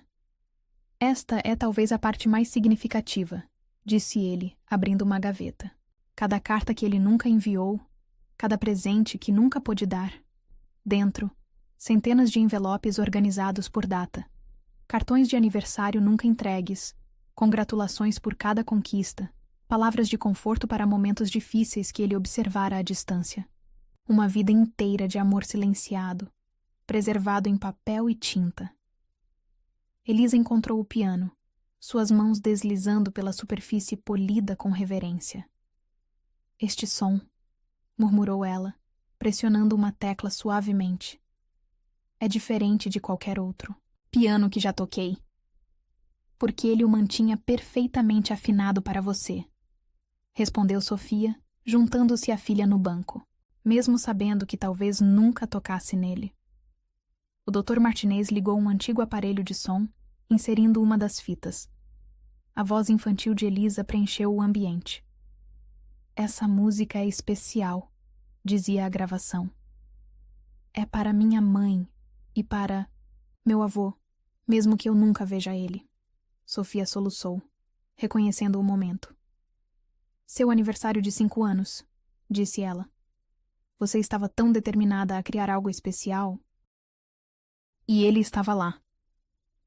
Esta é talvez a parte mais significativa, disse ele, abrindo uma gaveta. Cada carta que ele nunca enviou, cada presente que nunca pôde dar. Dentro, Centenas de envelopes organizados por data. Cartões de aniversário nunca entregues. Congratulações por cada conquista. Palavras de conforto para momentos difíceis que ele observara à distância. Uma vida inteira de amor silenciado, preservado em papel e tinta. Elisa encontrou o piano, suas mãos deslizando pela superfície polida com reverência. Este som, murmurou ela, pressionando uma tecla suavemente. É diferente de qualquer outro piano que já toquei. Porque ele o mantinha perfeitamente afinado para você, respondeu Sofia, juntando-se à filha no banco, mesmo sabendo que talvez nunca tocasse nele. O Dr. Martinez ligou um antigo aparelho de som, inserindo uma das fitas. A voz infantil de Elisa preencheu o ambiente. Essa música é especial, dizia a gravação. É para minha mãe e para meu avô, mesmo que eu nunca veja ele. Sofia soluçou, reconhecendo o momento. Seu aniversário de 5 anos, disse ela. Você estava tão determinada a criar algo especial. E ele estava lá,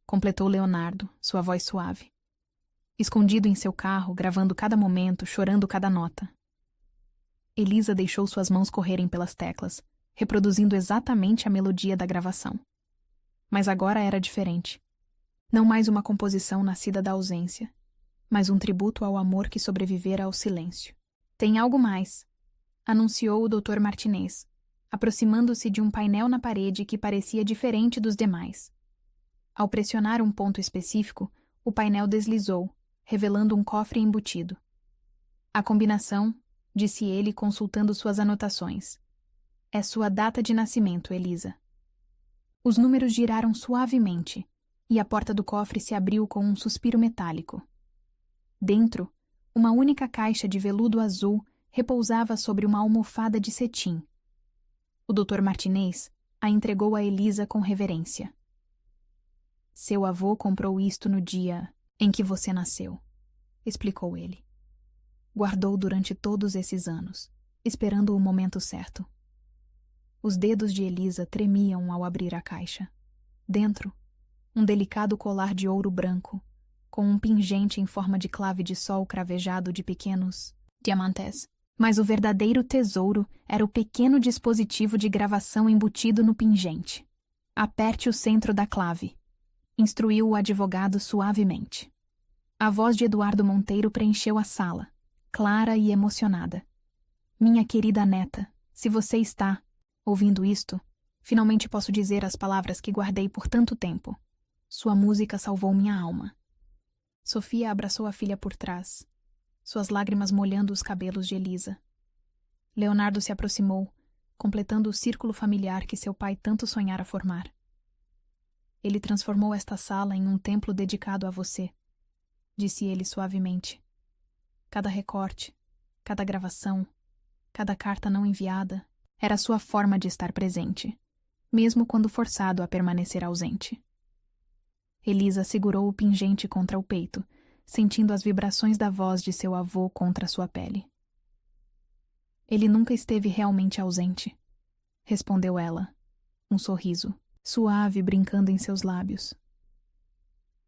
completou Leonardo, sua voz suave. Escondido em seu carro, gravando cada momento, chorando cada nota. Elisa deixou suas mãos correrem pelas teclas, reproduzindo exatamente a melodia da gravação. Mas agora era diferente. Não mais uma composição nascida da ausência, mas um tributo ao amor que sobrevivera ao silêncio. Tem algo mais, anunciou o Dr. Martinez, aproximando-se de um painel na parede que parecia diferente dos demais. Ao pressionar um ponto específico, o painel deslizou, revelando um cofre embutido. A combinação, disse ele consultando suas anotações. É sua data de nascimento, Elisa. Os números giraram suavemente, e a porta do cofre se abriu com um suspiro metálico. Dentro, uma única caixa de veludo azul repousava sobre uma almofada de cetim. O Dr. Martinez a entregou a Elisa com reverência. Seu avô comprou isto no dia em que você nasceu, explicou ele. Guardou durante todos esses anos, esperando o momento certo. Os dedos de Elisa tremiam ao abrir a caixa. Dentro, um delicado colar de ouro branco, com um pingente em forma de clave de sol cravejado de pequenos diamantes. Mas o verdadeiro tesouro era o pequeno dispositivo de gravação embutido no pingente. Aperte o centro da clave, instruiu o advogado suavemente. A voz de Eduardo Monteiro preencheu a sala, clara e emocionada. Minha querida neta, se você está ouvindo isto, finalmente posso dizer as palavras que guardei por tanto tempo. Sua música salvou minha alma. Sofia abraçou a filha por trás, suas lágrimas molhando os cabelos de Elisa. Leonardo se aproximou, completando o círculo familiar que seu pai tanto sonhara formar. Ele transformou esta sala em um templo dedicado a você, disse ele suavemente. Cada recorte, cada gravação, cada carta não enviada era sua forma de estar presente, mesmo quando forçado a permanecer ausente. Elisa segurou o pingente contra o peito, sentindo as vibrações da voz de seu avô contra sua pele. Ele nunca esteve realmente ausente, respondeu ela, um sorriso suave brincando em seus lábios.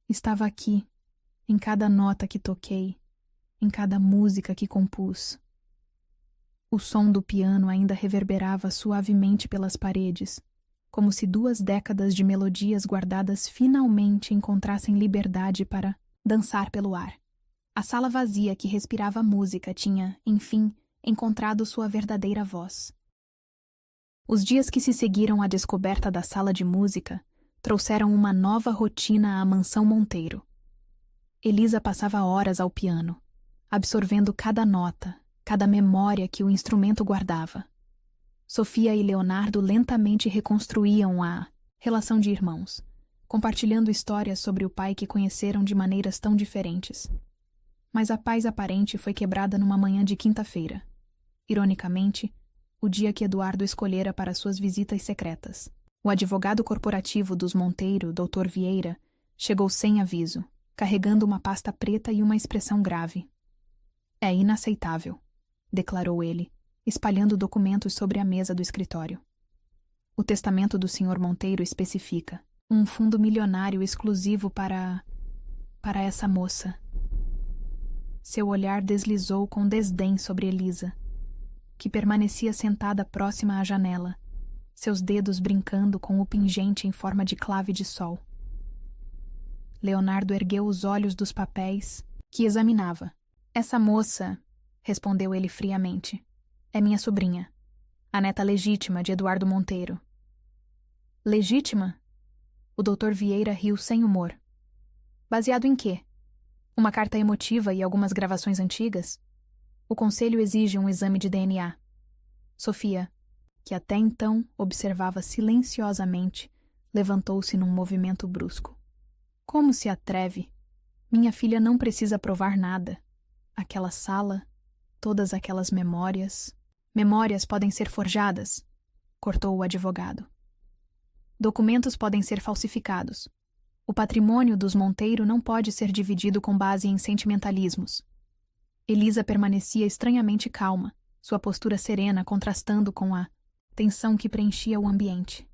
Estava aqui, em cada nota que toquei, em cada música que compus. O som do piano ainda reverberava suavemente pelas paredes, como se 2 décadas de melodias guardadas finalmente encontrassem liberdade para dançar pelo ar. A sala vazia que respirava música tinha, enfim, encontrado sua verdadeira voz. Os dias que se seguiram à descoberta da sala de música trouxeram uma nova rotina à mansão Monteiro. Elisa passava horas ao piano, absorvendo cada nota, cada memória que o instrumento guardava. Sofia e Leonardo lentamente reconstruíam a relação de irmãos, compartilhando histórias sobre o pai que conheceram de maneiras tão diferentes. Mas a paz aparente foi quebrada numa manhã de quinta-feira. Ironicamente, o dia que Eduardo escolhera para suas visitas secretas. O advogado corporativo dos Monteiro, Dr. Vieira, chegou sem aviso, carregando uma pasta preta e uma expressão grave. É inaceitável, declarou ele, espalhando documentos sobre a mesa do escritório. O testamento do Sr. Monteiro especifica um fundo milionário exclusivo para essa moça. Seu olhar deslizou com desdém sobre Elisa, que permanecia sentada próxima à janela, seus dedos brincando com o pingente em forma de clave de sol. Leonardo ergueu os olhos dos papéis, que examinava. Essa moça, respondeu ele friamente, é minha sobrinha, a neta legítima de Eduardo Monteiro. Legítima? O Dr. Vieira riu sem humor. Baseado em quê? Uma carta emotiva e algumas gravações antigas? O conselho exige um exame de DNA. Sofia, que até então observava silenciosamente, levantou-se num movimento brusco. Como se atreve? Minha filha não precisa provar nada. Aquela sala, todas aquelas memórias... Memórias podem ser forjadas, cortou o advogado. Documentos podem ser falsificados. O patrimônio dos Monteiro não pode ser dividido com base em sentimentalismos. Elisa permanecia estranhamente calma, sua postura serena contrastando com a tensão que preenchia o ambiente.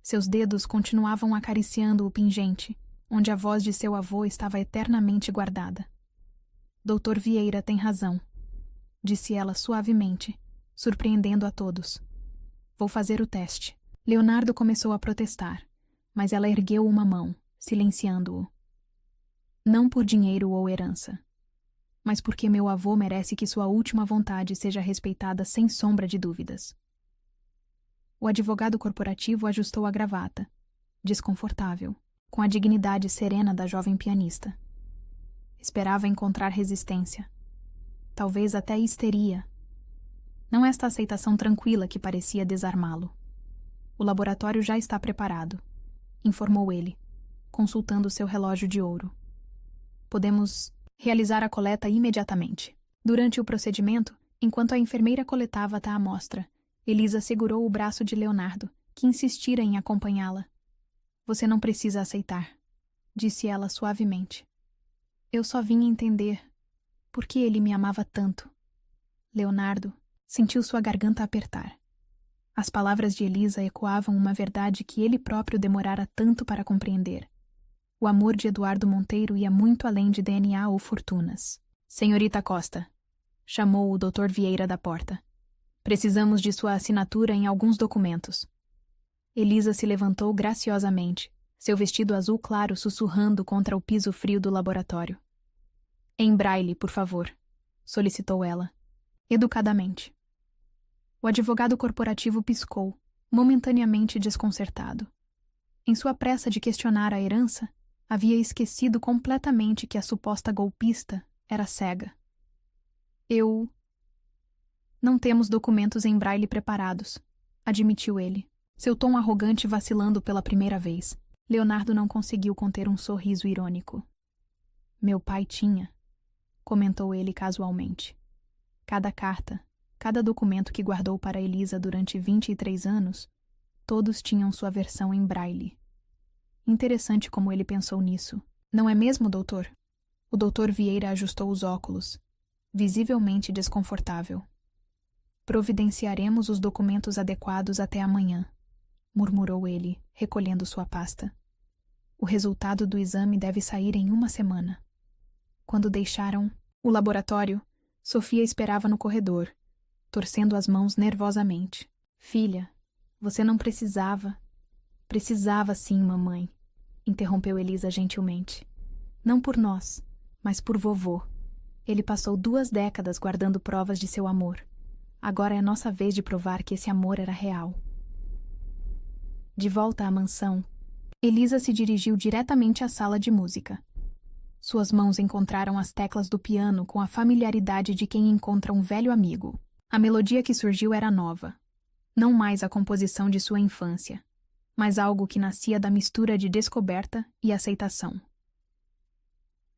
Seus dedos continuavam acariciando o pingente, onde a voz de seu avô estava eternamente guardada. Dr. Vieira tem razão, disse ela suavemente, surpreendendo a todos. Vou fazer o teste. Leonardo começou a protestar, mas ela ergueu uma mão, silenciando-o. Não por dinheiro ou herança, mas porque meu avô merece que sua última vontade seja respeitada sem sombra de dúvidas. O advogado corporativo ajustou a gravata, desconfortável, com a dignidade serena da jovem pianista. Esperava encontrar resistência, talvez até histeria. Não esta aceitação tranquila que parecia desarmá-lo. O laboratório já está preparado, informou ele, consultando seu relógio de ouro. Podemos realizar a coleta imediatamente. Durante o procedimento, enquanto a enfermeira coletava a amostra, Elisa segurou o braço de Leonardo, que insistira em acompanhá-la. Você não precisa aceitar, disse ela suavemente. Eu só vim entender por que ele me amava tanto. Leonardo sentiu sua garganta apertar. As palavras de Elisa ecoavam uma verdade que ele próprio demorara tanto para compreender. O amor de Eduardo Monteiro ia muito além de DNA ou fortunas. Senhorita Costa, chamou o Dr. Vieira da porta. Precisamos de sua assinatura em alguns documentos. Elisa se levantou graciosamente, seu vestido azul claro sussurrando contra o piso frio do laboratório. Em braille, por favor, solicitou ela, educadamente. O advogado corporativo piscou, momentaneamente desconcertado. Em sua pressa de questionar a herança, havia esquecido completamente que a suposta golpista era cega. Não temos documentos em braille preparados, admitiu ele, seu tom arrogante vacilando pela primeira vez. Leonardo não conseguiu conter um sorriso irônico. Meu pai tinha, comentou ele casualmente. Cada carta, cada documento que guardou para Elisa durante 23 anos, todos tinham sua versão em braille. Interessante como ele pensou nisso. Não é mesmo, doutor? O doutor Vieira ajustou os óculos, visivelmente desconfortável. Providenciaremos os documentos adequados até amanhã, murmurou ele, recolhendo sua pasta. O resultado do exame deve sair em 1 semana. Quando deixaram o laboratório, Sofia esperava no corredor, torcendo as mãos nervosamente. Filha, você não precisava. Precisava sim, mamãe, interrompeu Elisa gentilmente. Não por nós, mas por vovô. Ele passou 2 décadas guardando provas de seu amor. Agora é nossa vez de provar que esse amor era real. De volta à mansão, Elisa se dirigiu diretamente à sala de música. Suas mãos encontraram as teclas do piano com a familiaridade de quem encontra um velho amigo. A melodia que surgiu era nova. Não mais a composição de sua infância, mas algo que nascia da mistura de descoberta e aceitação.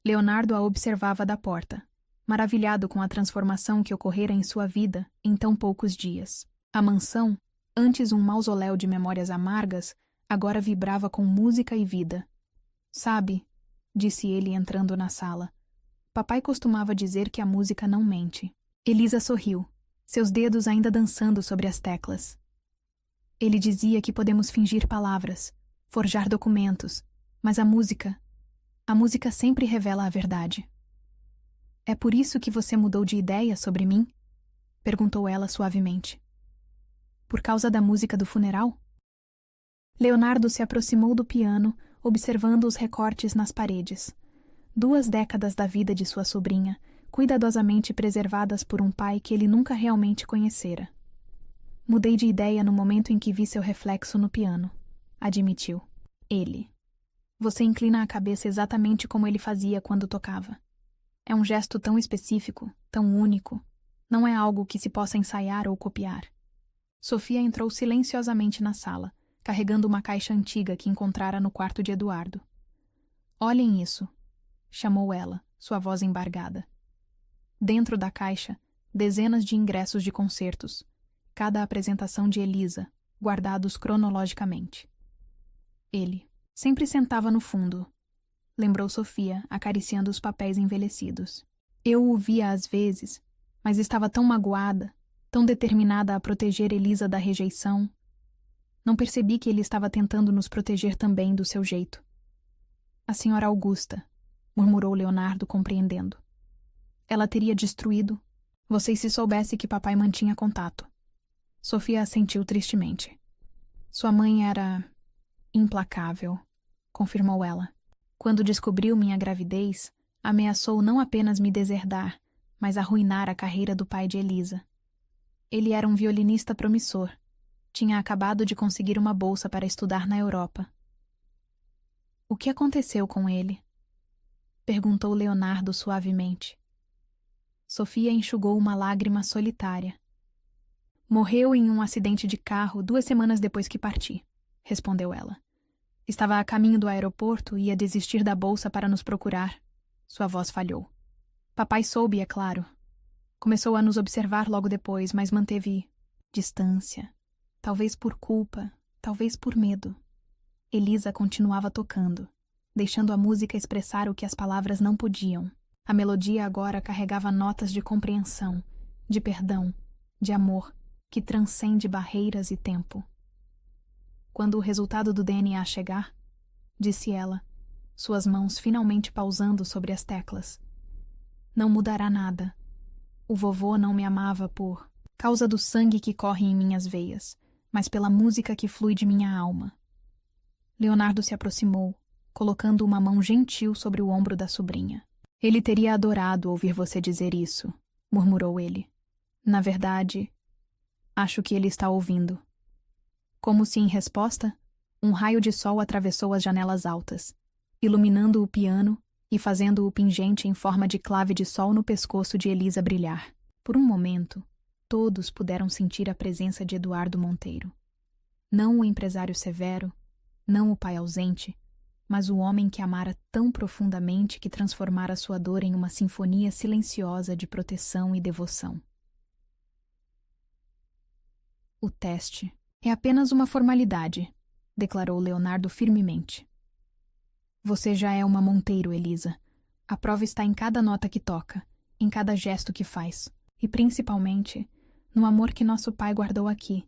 Leonardo a observava da porta, maravilhado com a transformação que ocorrera em sua vida em tão poucos dias. A mansão, antes um mausoléu de memórias amargas, agora vibrava com música e vida. Sabe, disse ele entrando na sala, papai costumava dizer que a música não mente. Elisa sorriu, seus dedos ainda dançando sobre as teclas. Ele dizia que podemos fingir palavras, forjar documentos, mas a música sempre revela a verdade. É por isso que você mudou de ideia sobre mim? Perguntou ela suavemente. Por causa da música do funeral? Leonardo se aproximou do piano, observando os recortes nas paredes. 2 décadas da vida de sua sobrinha, cuidadosamente preservadas por um pai que ele nunca realmente conhecera. Mudei de ideia no momento em que vi seu reflexo no piano, admitiu. Ele. Você inclina a cabeça exatamente como ele fazia quando tocava. É um gesto tão específico, tão único. Não é algo que se possa ensaiar ou copiar. Sofia entrou silenciosamente na sala, carregando uma caixa antiga que encontrara no quarto de Eduardo. Olhem isso, chamou ela, sua voz embargada. Dentro da caixa, dezenas de ingressos de concertos, cada apresentação de Elisa, guardados cronologicamente. Ele sempre sentava no fundo, lembrou Sofia, acariciando os papéis envelhecidos. Eu o via às vezes, mas estava tão magoada, tão determinada a proteger Elisa da rejeição. Não percebi que ele estava tentando nos proteger também do seu jeito. A senhora Augusta, murmurou Leonardo, compreendendo. Ela teria destruído. Vocês se soubesse que papai mantinha contato. Sofia assentiu tristemente. Sua mãe era implacável, confirmou ela. Quando descobriu minha gravidez, ameaçou não apenas me deserdar, mas arruinar a carreira do pai de Elisa. Ele era um violinista promissor. Tinha acabado de conseguir uma bolsa para estudar na Europa. O que aconteceu com ele? Perguntou Leonardo suavemente. Sofia enxugou uma lágrima solitária. Morreu em um acidente de carro 2 semanas depois que parti, respondeu ela. Estava a caminho do aeroporto e ia desistir da bolsa para nos procurar. Sua voz falhou. Papai soube, é claro. Começou a nos observar logo depois, mas manteve distância. Talvez por culpa, talvez por medo. Elisa continuava tocando, deixando a música expressar o que as palavras não podiam. A melodia agora carregava notas de compreensão, de perdão, de amor, que transcende barreiras e tempo. Quando o resultado do DNA chegar, disse ela, suas mãos finalmente pausando sobre as teclas. Não mudará nada. O vovô não me amava por causa do sangue que corre em minhas veias, mas pela música que flui de minha alma. Leonardo se aproximou, colocando uma mão gentil sobre o ombro da sobrinha. Ele teria adorado ouvir você dizer isso, murmurou ele. Na verdade, acho que ele está ouvindo. Como se em resposta, um raio de sol atravessou as janelas altas, iluminando o piano e fazendo o pingente em forma de clave de sol no pescoço de Elisa brilhar. Por um momento, todos puderam sentir a presença de Eduardo Monteiro. Não o empresário severo, não o pai ausente, mas o homem que amara tão profundamente que transformara sua dor em uma sinfonia silenciosa de proteção e devoção. O teste é apenas uma formalidade, declarou Leonardo firmemente. Você já é uma Monteiro, Elisa. A prova está em cada nota que toca, em cada gesto que faz, e principalmente no amor que nosso pai guardou aqui,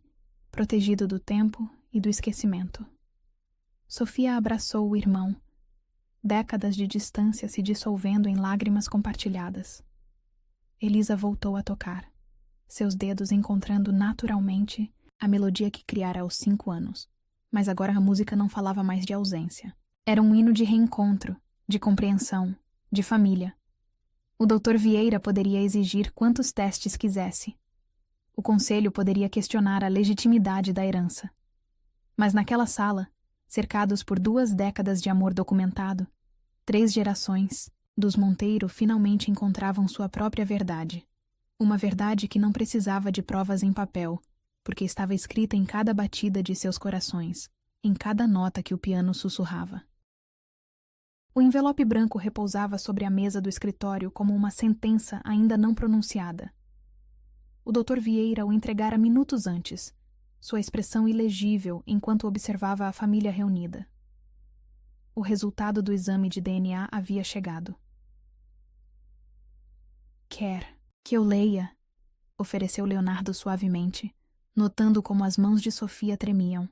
protegido do tempo e do esquecimento. Sofia abraçou o irmão, décadas de distância se dissolvendo em lágrimas compartilhadas. Elisa voltou a tocar, seus dedos encontrando naturalmente a melodia que criara aos 5 anos. Mas agora a música não falava mais de ausência. Era um hino de reencontro, de compreensão, de família. O Dr. Vieira poderia exigir quantos testes quisesse. O conselho poderia questionar a legitimidade da herança. Mas naquela sala, cercados por 2 décadas de amor documentado, 3 gerações, dos Monteiro finalmente encontravam sua própria verdade. Uma verdade que não precisava de provas em papel, porque estava escrita em cada batida de seus corações, em cada nota que o piano sussurrava. O envelope branco repousava sobre a mesa do escritório como uma sentença ainda não pronunciada. O Dr. Vieira o entregara minutos antes, sua expressão ilegível enquanto observava a família reunida. O resultado do exame de DNA havia chegado. Quer que eu leia? Ofereceu Leonardo suavemente, notando como as mãos de Sofia tremiam.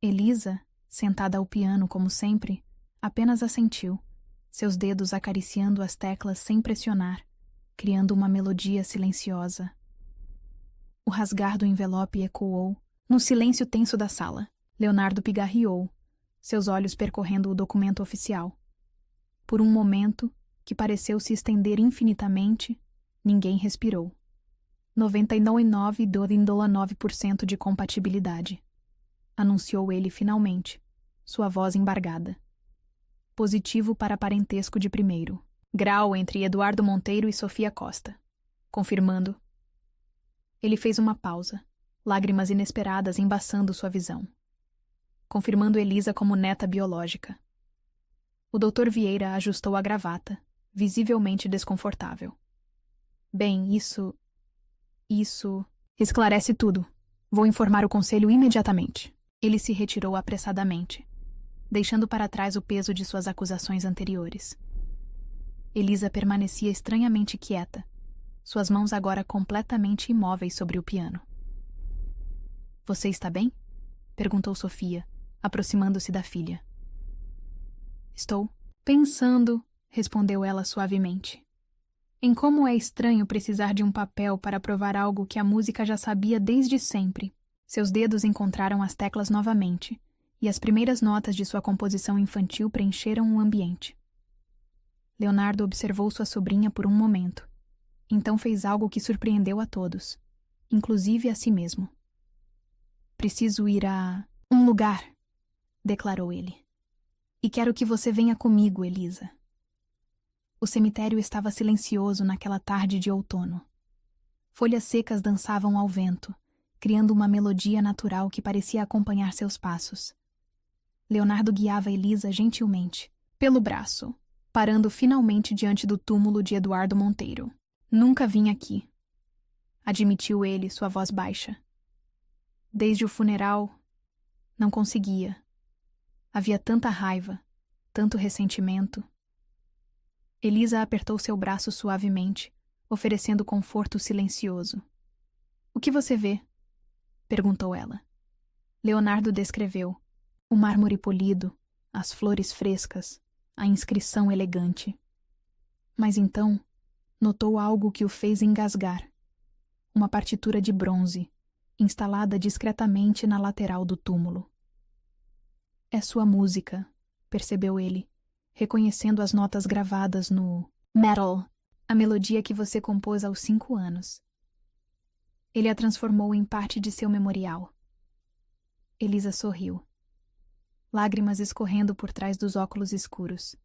Elisa, sentada ao piano como sempre, apenas assentiu, seus dedos acariciando as teclas sem pressionar, criando uma melodia silenciosa. O rasgar do envelope ecoou no silêncio tenso da sala. Leonardo pigarreou, seus olhos percorrendo o documento oficial. Por um momento, que pareceu se estender infinitamente, ninguém respirou. 99,9% de compatibilidade, anunciou ele finalmente, sua voz embargada. Positivo para parentesco de primeiro. Grau entre Eduardo Monteiro e Sofia Costa. Confirmando. Ele fez uma pausa, lágrimas inesperadas embaçando sua visão. Confirmando Elisa como neta biológica. O Dr. Vieira ajustou a gravata, visivelmente desconfortável. Bem, isso esclarece tudo. Vou informar o conselho imediatamente. Ele se retirou apressadamente, deixando para trás o peso de suas acusações anteriores. Elisa permanecia estranhamente quieta, suas mãos agora completamente imóveis sobre o piano. Você está bem? Perguntou Sofia, aproximando-se da filha. Estou pensando, respondeu ela suavemente, em como é estranho precisar de um papel para provar algo que a música já sabia desde sempre. Seus dedos encontraram as teclas novamente, e as primeiras notas de sua composição infantil preencheram o ambiente. Leonardo observou sua sobrinha por um momento. Então fez algo que surpreendeu a todos, inclusive a si mesmo. Preciso ir a um lugar, declarou ele. E quero que você venha comigo, Elisa. O cemitério estava silencioso naquela tarde de outono. Folhas secas dançavam ao vento, criando uma melodia natural que parecia acompanhar seus passos. Leonardo guiava Elisa gentilmente, pelo braço, parando finalmente diante do túmulo de Eduardo Monteiro. Nunca vim aqui, admitiu ele, sua voz baixa. Desde o funeral, não conseguia. Havia tanta raiva, tanto ressentimento. Elisa apertou seu braço suavemente, oferecendo conforto silencioso. O que você vê? Perguntou ela. Leonardo descreveu o mármore polido, as flores frescas, a inscrição elegante. Mas então, notou algo que o fez engasgar. Uma partitura de bronze, instalada discretamente na lateral do túmulo. É sua música, percebeu ele, reconhecendo as notas gravadas no metal, a melodia que você compôs aos 5 anos. Ele a transformou em parte de seu memorial. Elisa sorriu, lágrimas escorrendo por trás dos óculos escuros.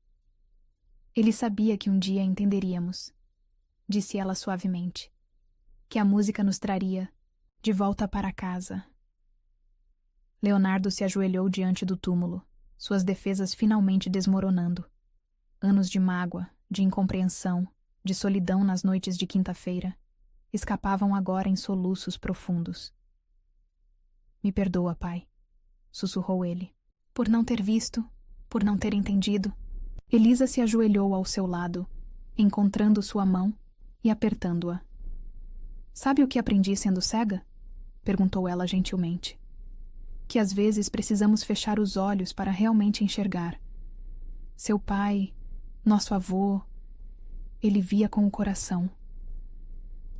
Ele sabia que um dia entenderíamos, disse ela suavemente, que a música nos traria de volta para casa. Leonardo se ajoelhou diante do túmulo, suas defesas finalmente desmoronando. Anos de mágoa, de incompreensão, de solidão nas noites de quinta-feira, escapavam agora em soluços profundos. Me perdoa, pai, sussurrou ele, por não ter visto, por não ter entendido. Elisa se ajoelhou ao seu lado, encontrando sua mão e apertando-a. Sabe o que aprendi sendo cega? Perguntou ela gentilmente. Que às vezes precisamos fechar os olhos para realmente enxergar. Seu pai, nosso avô, ele via com o coração.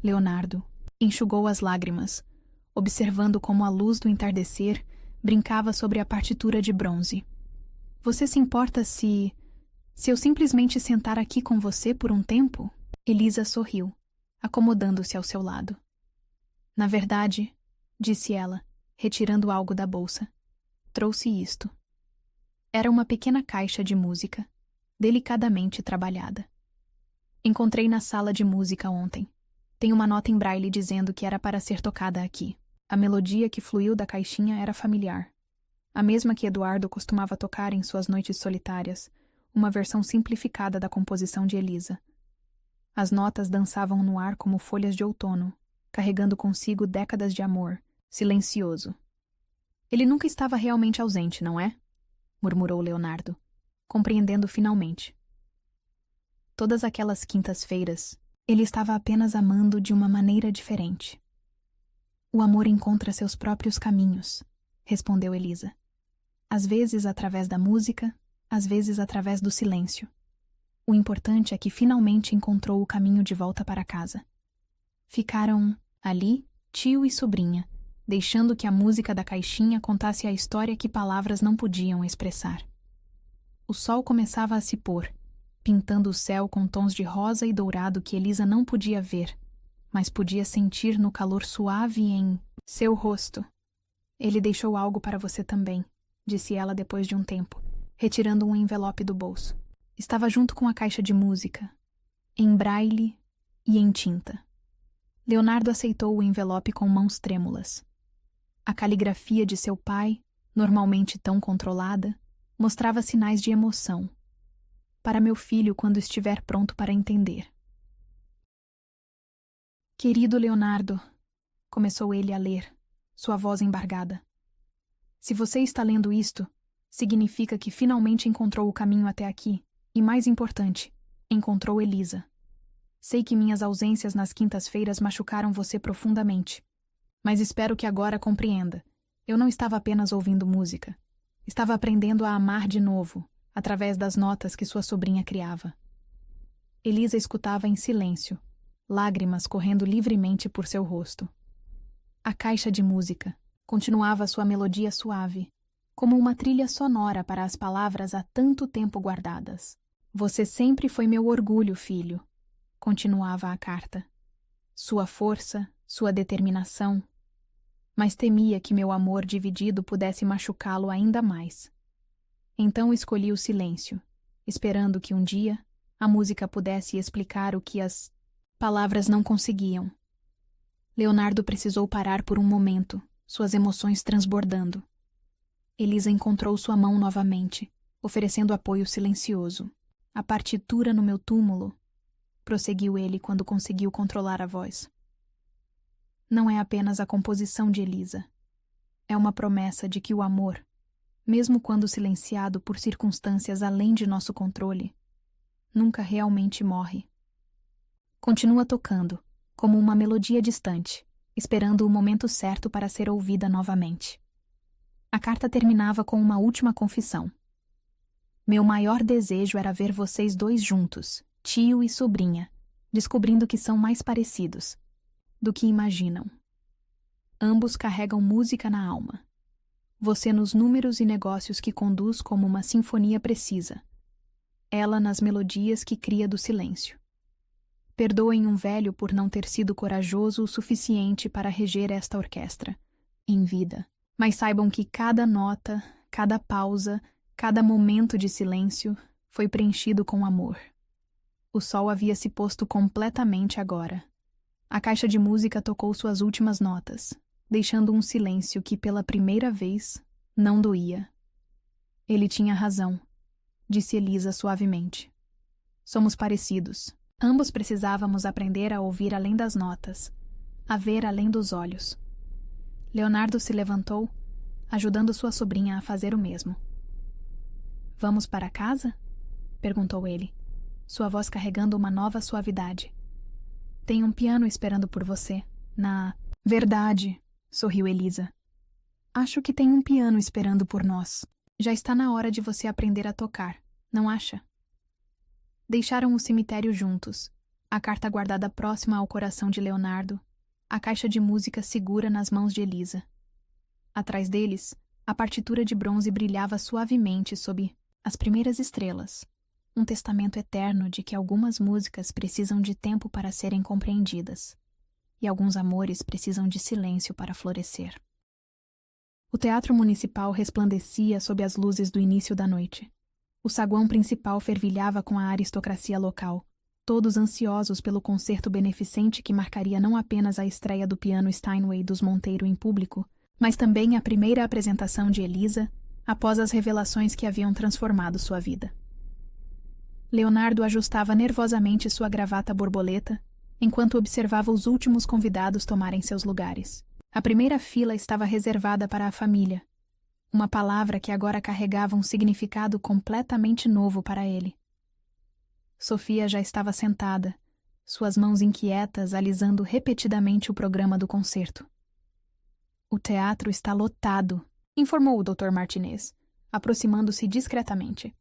Leonardo enxugou as lágrimas, observando como a luz do entardecer brincava sobre a partitura de bronze. Você se importa se eu simplesmente sentar aqui com você por um tempo? Elisa sorriu, acomodando-se ao seu lado. Na verdade, disse ela, retirando algo da bolsa, trouxe isto. Era uma pequena caixa de música, delicadamente trabalhada. Encontrei na sala de música ontem. Tem uma nota em braille dizendo que era para ser tocada aqui. A melodia que fluiu da caixinha era familiar. A mesma que Eduardo costumava tocar em suas noites solitárias, uma versão simplificada da composição de Elisa. As notas dançavam no ar como folhas de outono, carregando consigo décadas de amor, silencioso. Ele nunca estava realmente ausente, não é? Murmurou Leonardo, compreendendo finalmente. Todas aquelas quintas-feiras, ele estava apenas amando de uma maneira diferente. O amor encontra seus próprios caminhos, respondeu Elisa. Às vezes através da música, às vezes através do silêncio. O importante é que finalmente encontrou o caminho de volta para casa. Ficaram ali, tio e sobrinha, deixando que a música da caixinha contasse a história que palavras não podiam expressar. O sol começava a se pôr, pintando o céu com tons de rosa e dourado que Elisa não podia ver, mas podia sentir no calor suave em seu rosto. Ele deixou algo para você também, disse ela depois de um tempo, retirando um envelope do bolso. Estava junto com a caixa de música, em braille e em tinta. Leonardo aceitou o envelope com mãos trêmulas. A caligrafia de seu pai, normalmente tão controlada, mostrava sinais de emoção. Para meu filho quando estiver pronto para entender. Querido Leonardo, começou ele a ler, sua voz embargada. Se você está lendo isto, significa que finalmente encontrou o caminho até aqui, e mais importante, encontrou Elisa. Sei que minhas ausências nas quintas-feiras machucaram você profundamente, mas espero que agora compreenda. Eu não estava apenas ouvindo música. Estava aprendendo a amar de novo, através das notas que sua sobrinha criava. Elisa escutava em silêncio, lágrimas correndo livremente por seu rosto. A caixa de música continuava sua melodia suave, como uma trilha sonora para as palavras há tanto tempo guardadas. Você sempre foi meu orgulho, filho, continuava a carta. Sua força, sua determinação. Mas temia que meu amor dividido pudesse machucá-lo ainda mais. Então escolhi o silêncio, esperando que um dia a música pudesse explicar o que as palavras não conseguiam. Leonardo precisou parar por um momento, suas emoções transbordando. Elisa encontrou sua mão novamente, oferecendo apoio silencioso. A partitura no meu túmulo, prosseguiu ele quando conseguiu controlar a voz. Não é apenas a composição de Elisa. É uma promessa de que o amor, mesmo quando silenciado por circunstâncias além de nosso controle, nunca realmente morre. Continua tocando, como uma melodia distante, esperando o momento certo para ser ouvida novamente. A carta terminava com uma última confissão. Meu maior desejo era ver vocês dois juntos, tio e sobrinha, descobrindo que são mais parecidos do que imaginam. Ambos carregam música na alma. Você nos números e negócios que conduz como uma sinfonia precisa. Ela nas melodias que cria do silêncio. Perdoem um velho por não ter sido corajoso o suficiente para reger esta orquestra, em vida. Mas saibam que cada nota, cada pausa, cada momento de silêncio foi preenchido com amor. O sol havia se posto completamente agora. A caixa de música tocou suas últimas notas, deixando um silêncio que, pela primeira vez, não doía. Ele tinha razão, disse Elisa suavemente. Somos parecidos. Ambos precisávamos aprender a ouvir além das notas, a ver além dos olhos. Leonardo se levantou, ajudando sua sobrinha a fazer o mesmo. Vamos para casa? Perguntou ele, sua voz carregando uma nova suavidade. Tem um piano esperando por você. Na verdade, sorriu Elisa. Acho que tem um piano esperando por nós. Já está na hora de você aprender a tocar, não acha? Deixaram o cemitério juntos, a carta guardada próxima ao coração de Leonardo, a caixa de música segura nas mãos de Elisa. Atrás deles, a partitura de bronze brilhava suavemente sob as primeiras estrelas, um testamento eterno de que algumas músicas precisam de tempo para serem compreendidas, e alguns amores precisam de silêncio para florescer. O teatro municipal resplandecia sob as luzes do início da noite. O saguão principal fervilhava com a aristocracia local, todos ansiosos pelo concerto beneficente que marcaria não apenas a estreia do piano Steinway dos Monteiro em público, mas também a primeira apresentação de Elisa após as revelações que haviam transformado sua vida. Leonardo ajustava nervosamente sua gravata borboleta enquanto observava os últimos convidados tomarem seus lugares. A primeira fila estava reservada para a família, uma palavra que agora carregava um significado completamente novo para ele. Sofia já estava sentada, suas mãos inquietas alisando repetidamente o programa do concerto. O teatro está lotado, informou o Dr. Martinez, aproximando-se discretamente.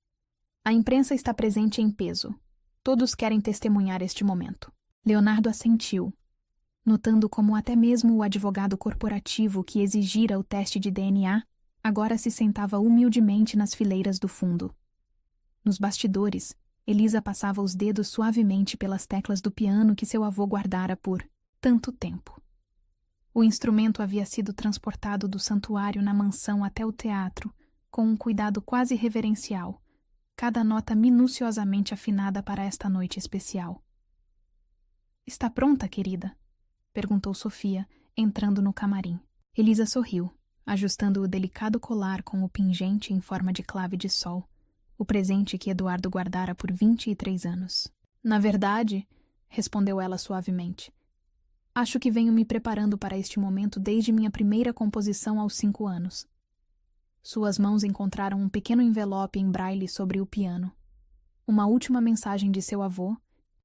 A imprensa está presente em peso. Todos querem testemunhar este momento. Leonardo assentiu, notando como até mesmo o advogado corporativo que exigira o teste de DNA agora se sentava humildemente nas fileiras do fundo. Nos bastidores, Elisa passava os dedos suavemente pelas teclas do piano que seu avô guardara por tanto tempo. O instrumento havia sido transportado do santuário na mansão até o teatro, com um cuidado quase reverencial, cada nota minuciosamente afinada para esta noite especial. "Está pronta, querida?" perguntou Sofia, entrando no camarim. Elisa sorriu, ajustando o delicado colar com o pingente em forma de clave de sol, o presente que Eduardo guardara por 23 anos. "Na verdade," respondeu ela suavemente, "acho que venho me preparando para este momento desde minha primeira composição aos 5 anos." Suas mãos encontraram um pequeno envelope em braille sobre o piano. Uma última mensagem de seu avô,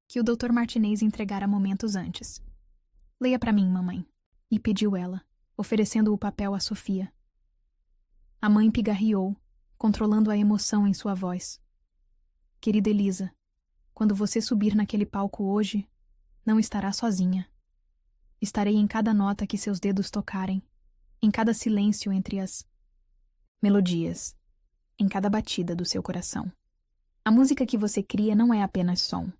que o Dr. Martinez entregara momentos antes. "Leia para mim, mamãe," e pediu ela, oferecendo o papel a Sofia. A mãe pigarreou, controlando a emoção em sua voz. "Querida Elisa, quando você subir naquele palco hoje, não estará sozinha. Estarei em cada nota que seus dedos tocarem, em cada silêncio entre as melodias, em cada batida do seu coração. A música que você cria não é apenas som.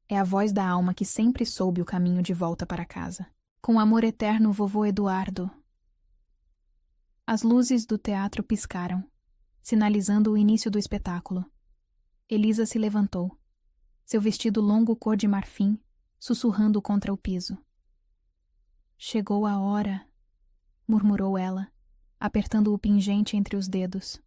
É a voz da alma que sempre soube o caminho de volta para casa. Com amor eterno, vovô Eduardo." As luzes do teatro piscaram, sinalizando o início do espetáculo. Elisa se levantou, seu vestido longo cor de marfim, sussurrando contra o piso. "Chegou a hora," murmurou ela, apertando o pingente entre os dedos.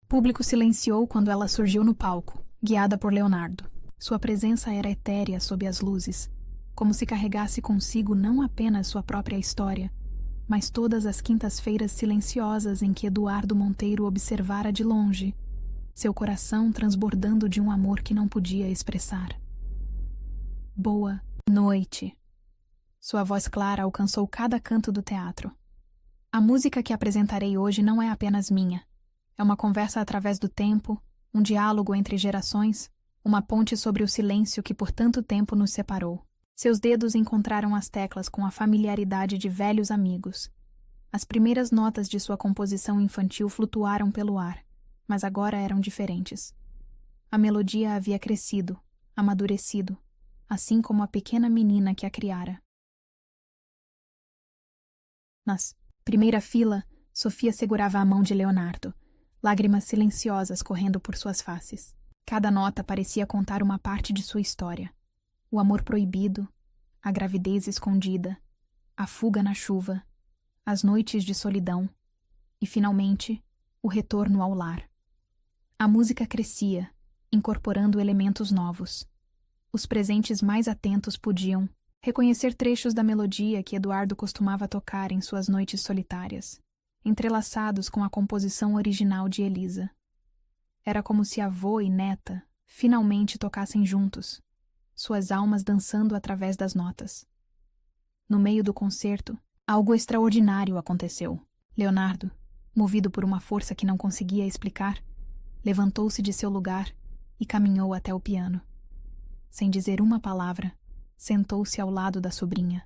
O público silenciou quando ela surgiu no palco, guiada por Leonardo. Sua presença era etérea sob as luzes, como se carregasse consigo não apenas sua própria história, mas todas as quintas-feiras silenciosas em que Eduardo Monteiro observara de longe, seu coração transbordando de um amor que não podia expressar. "Boa noite." Sua voz clara alcançou cada canto do teatro. "A música que apresentarei hoje não é apenas minha. É uma conversa através do tempo, um diálogo entre gerações, uma ponte sobre o silêncio que por tanto tempo nos separou." Seus dedos encontraram as teclas com a familiaridade de velhos amigos. As primeiras notas de sua composição infantil flutuaram pelo ar, mas agora eram diferentes. A melodia havia crescido, amadurecido, assim como a pequena menina que a criara. Na primeira fila, Sofia segurava a mão de Leonardo, lágrimas silenciosas correndo por suas faces. Cada nota parecia contar uma parte de sua história. O amor proibido, a gravidez escondida, a fuga na chuva, as noites de solidão e, finalmente, o retorno ao lar. A música crescia, incorporando elementos novos. Os presentes mais atentos podiam reconhecer trechos da melodia que Eduardo costumava tocar em suas noites solitárias, entrelaçados com a composição original de Elisa. Era como se avô e neta finalmente tocassem juntos, suas almas dançando através das notas. No meio do concerto, algo extraordinário aconteceu. Leonardo, movido por uma força que não conseguia explicar, levantou-se de seu lugar e caminhou até o piano. Sem dizer uma palavra, sentou-se ao lado da sobrinha.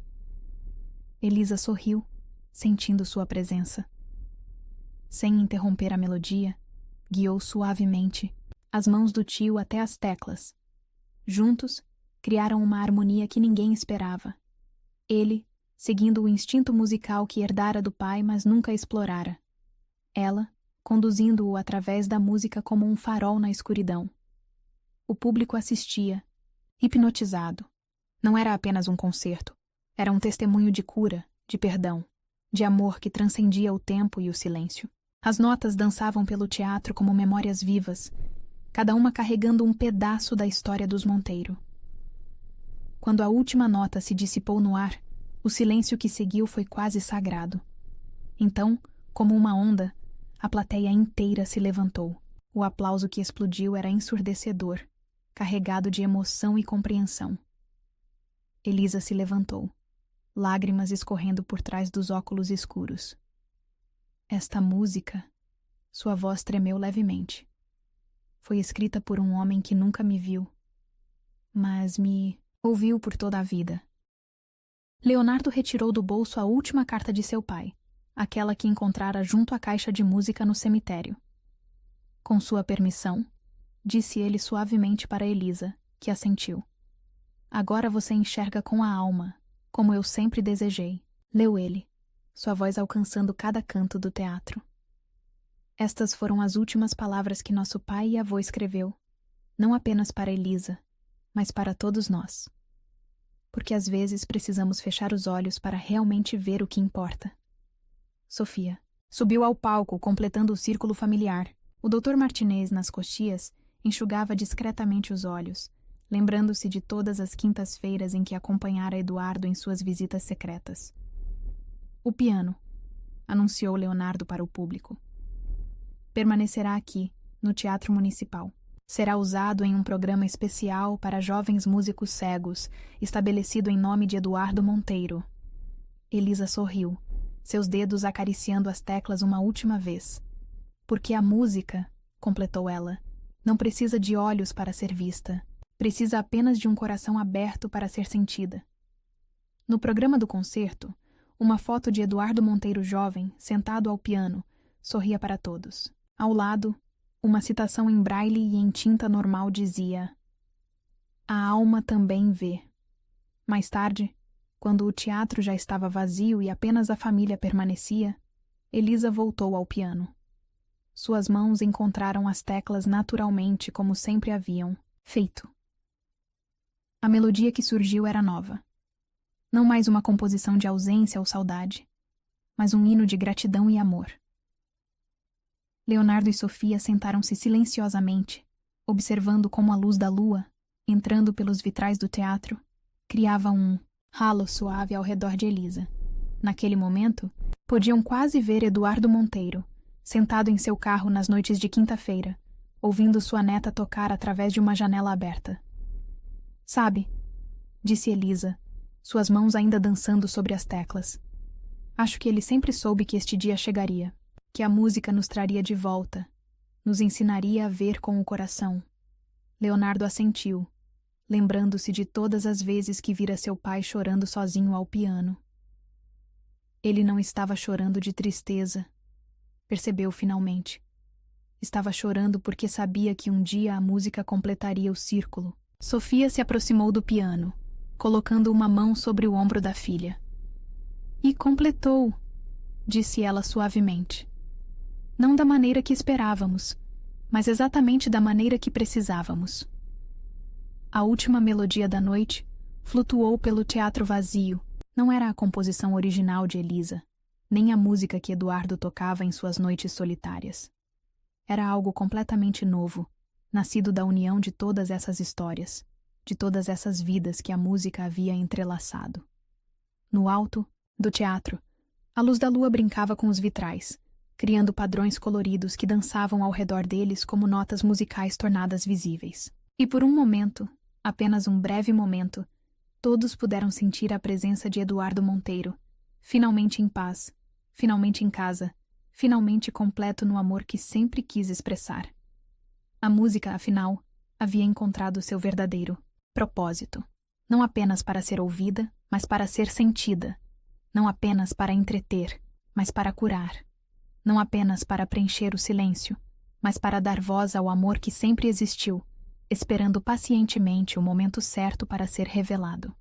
Elisa sorriu, sentindo sua presença. Sem interromper a melodia, guiou suavemente as mãos do tio até as teclas. Juntos, criaram uma harmonia que ninguém esperava. Ele, seguindo o instinto musical que herdara do pai, mas nunca explorara. Ela, conduzindo-o através da música como um farol na escuridão. O público assistia, hipnotizado. Não era apenas um concerto. Era um testemunho de cura, de perdão, de amor que transcendia o tempo e o silêncio. As notas dançavam pelo teatro como memórias vivas, cada uma carregando um pedaço da história dos Monteiro. Quando a última nota se dissipou no ar, o silêncio que seguiu foi quase sagrado. Então, como uma onda, a plateia inteira se levantou. O aplauso que explodiu era ensurdecedor, carregado de emoção e compreensão. Elisa se levantou, lágrimas escorrendo por trás dos óculos escuros. Esta música, sua voz tremeu levemente. Foi escrita por um homem que nunca me viu, mas me ouviu por toda a vida. Leonardo retirou do bolso a última carta de seu pai, aquela que encontrara junto à caixa de música no cemitério. Com sua permissão, disse ele suavemente para Elisa, que assentiu. Agora você enxerga com a alma, como eu sempre desejei, leu ele, sua voz alcançando cada canto do teatro. Estas foram as últimas palavras que nosso pai e avô escreveu, não apenas para Elisa, mas para todos nós. Porque às vezes precisamos fechar os olhos para realmente ver o que importa. Sofia subiu ao palco, completando o círculo familiar. O Dr. Martinez, nas coxias, enxugava discretamente os olhos, lembrando-se de todas as quintas-feiras em que acompanhara Eduardo em suas visitas secretas. O piano, anunciou Leonardo para o público. Permanecerá aqui, no Teatro Municipal. Será usado em um programa especial para jovens músicos cegos, estabelecido em nome de Eduardo Monteiro. Elisa sorriu, seus dedos acariciando as teclas uma última vez. Porque a música, completou ela, não precisa de olhos para ser vista. Precisa apenas de um coração aberto para ser sentida. No programa do concerto, uma foto de Eduardo Monteiro jovem, sentado ao piano, sorria para todos. Ao lado, uma citação em braille e em tinta normal dizia: A alma também vê. Mais tarde, quando o teatro já estava vazio e apenas a família permanecia, Elisa voltou ao piano. Suas mãos encontraram as teclas naturalmente como sempre haviam feito. A melodia que surgiu era nova. Não mais uma composição de ausência ou saudade, mas um hino de gratidão e amor. Leonardo e Sofia sentaram-se silenciosamente, observando como a luz da lua, entrando pelos vitrais do teatro, criava um halo suave ao redor de Elisa. Naquele momento, podiam quase ver Eduardo Monteiro, sentado em seu carro nas noites de quinta-feira, ouvindo sua neta tocar através de uma janela aberta. Sabe, disse Elisa, suas mãos ainda dançando sobre as teclas. Acho que ele sempre soube que este dia chegaria, que a música nos traria de volta, nos ensinaria a ver com o coração. Leonardo assentiu, lembrando-se de todas as vezes que vira seu pai chorando sozinho ao piano. Ele não estava chorando de tristeza, percebeu finalmente. Estava chorando porque sabia que um dia a música completaria o círculo. Sofia se aproximou do piano, colocando uma mão sobre o ombro da filha. E completou, disse ela suavemente. Não da maneira que esperávamos, mas exatamente da maneira que precisávamos. A última melodia da noite flutuou pelo teatro vazio. Não era a composição original de Elisa, nem a música que Eduardo tocava em suas noites solitárias. Era algo completamente novo, nascido da união de todas essas histórias, de todas essas vidas que a música havia entrelaçado. No alto do teatro, a luz da lua brincava com os vitrais, criando padrões coloridos que dançavam ao redor deles como notas musicais tornadas visíveis. E por um momento, apenas um breve momento, todos puderam sentir a presença de Eduardo Monteiro, finalmente em paz, finalmente em casa, finalmente completo no amor que sempre quis expressar. A música, afinal, havia encontrado seu verdadeiro propósito, não apenas para ser ouvida, mas para ser sentida, não apenas para entreter, mas para curar, não apenas para preencher o silêncio, mas para dar voz ao amor que sempre existiu, esperando pacientemente o momento certo para ser revelado.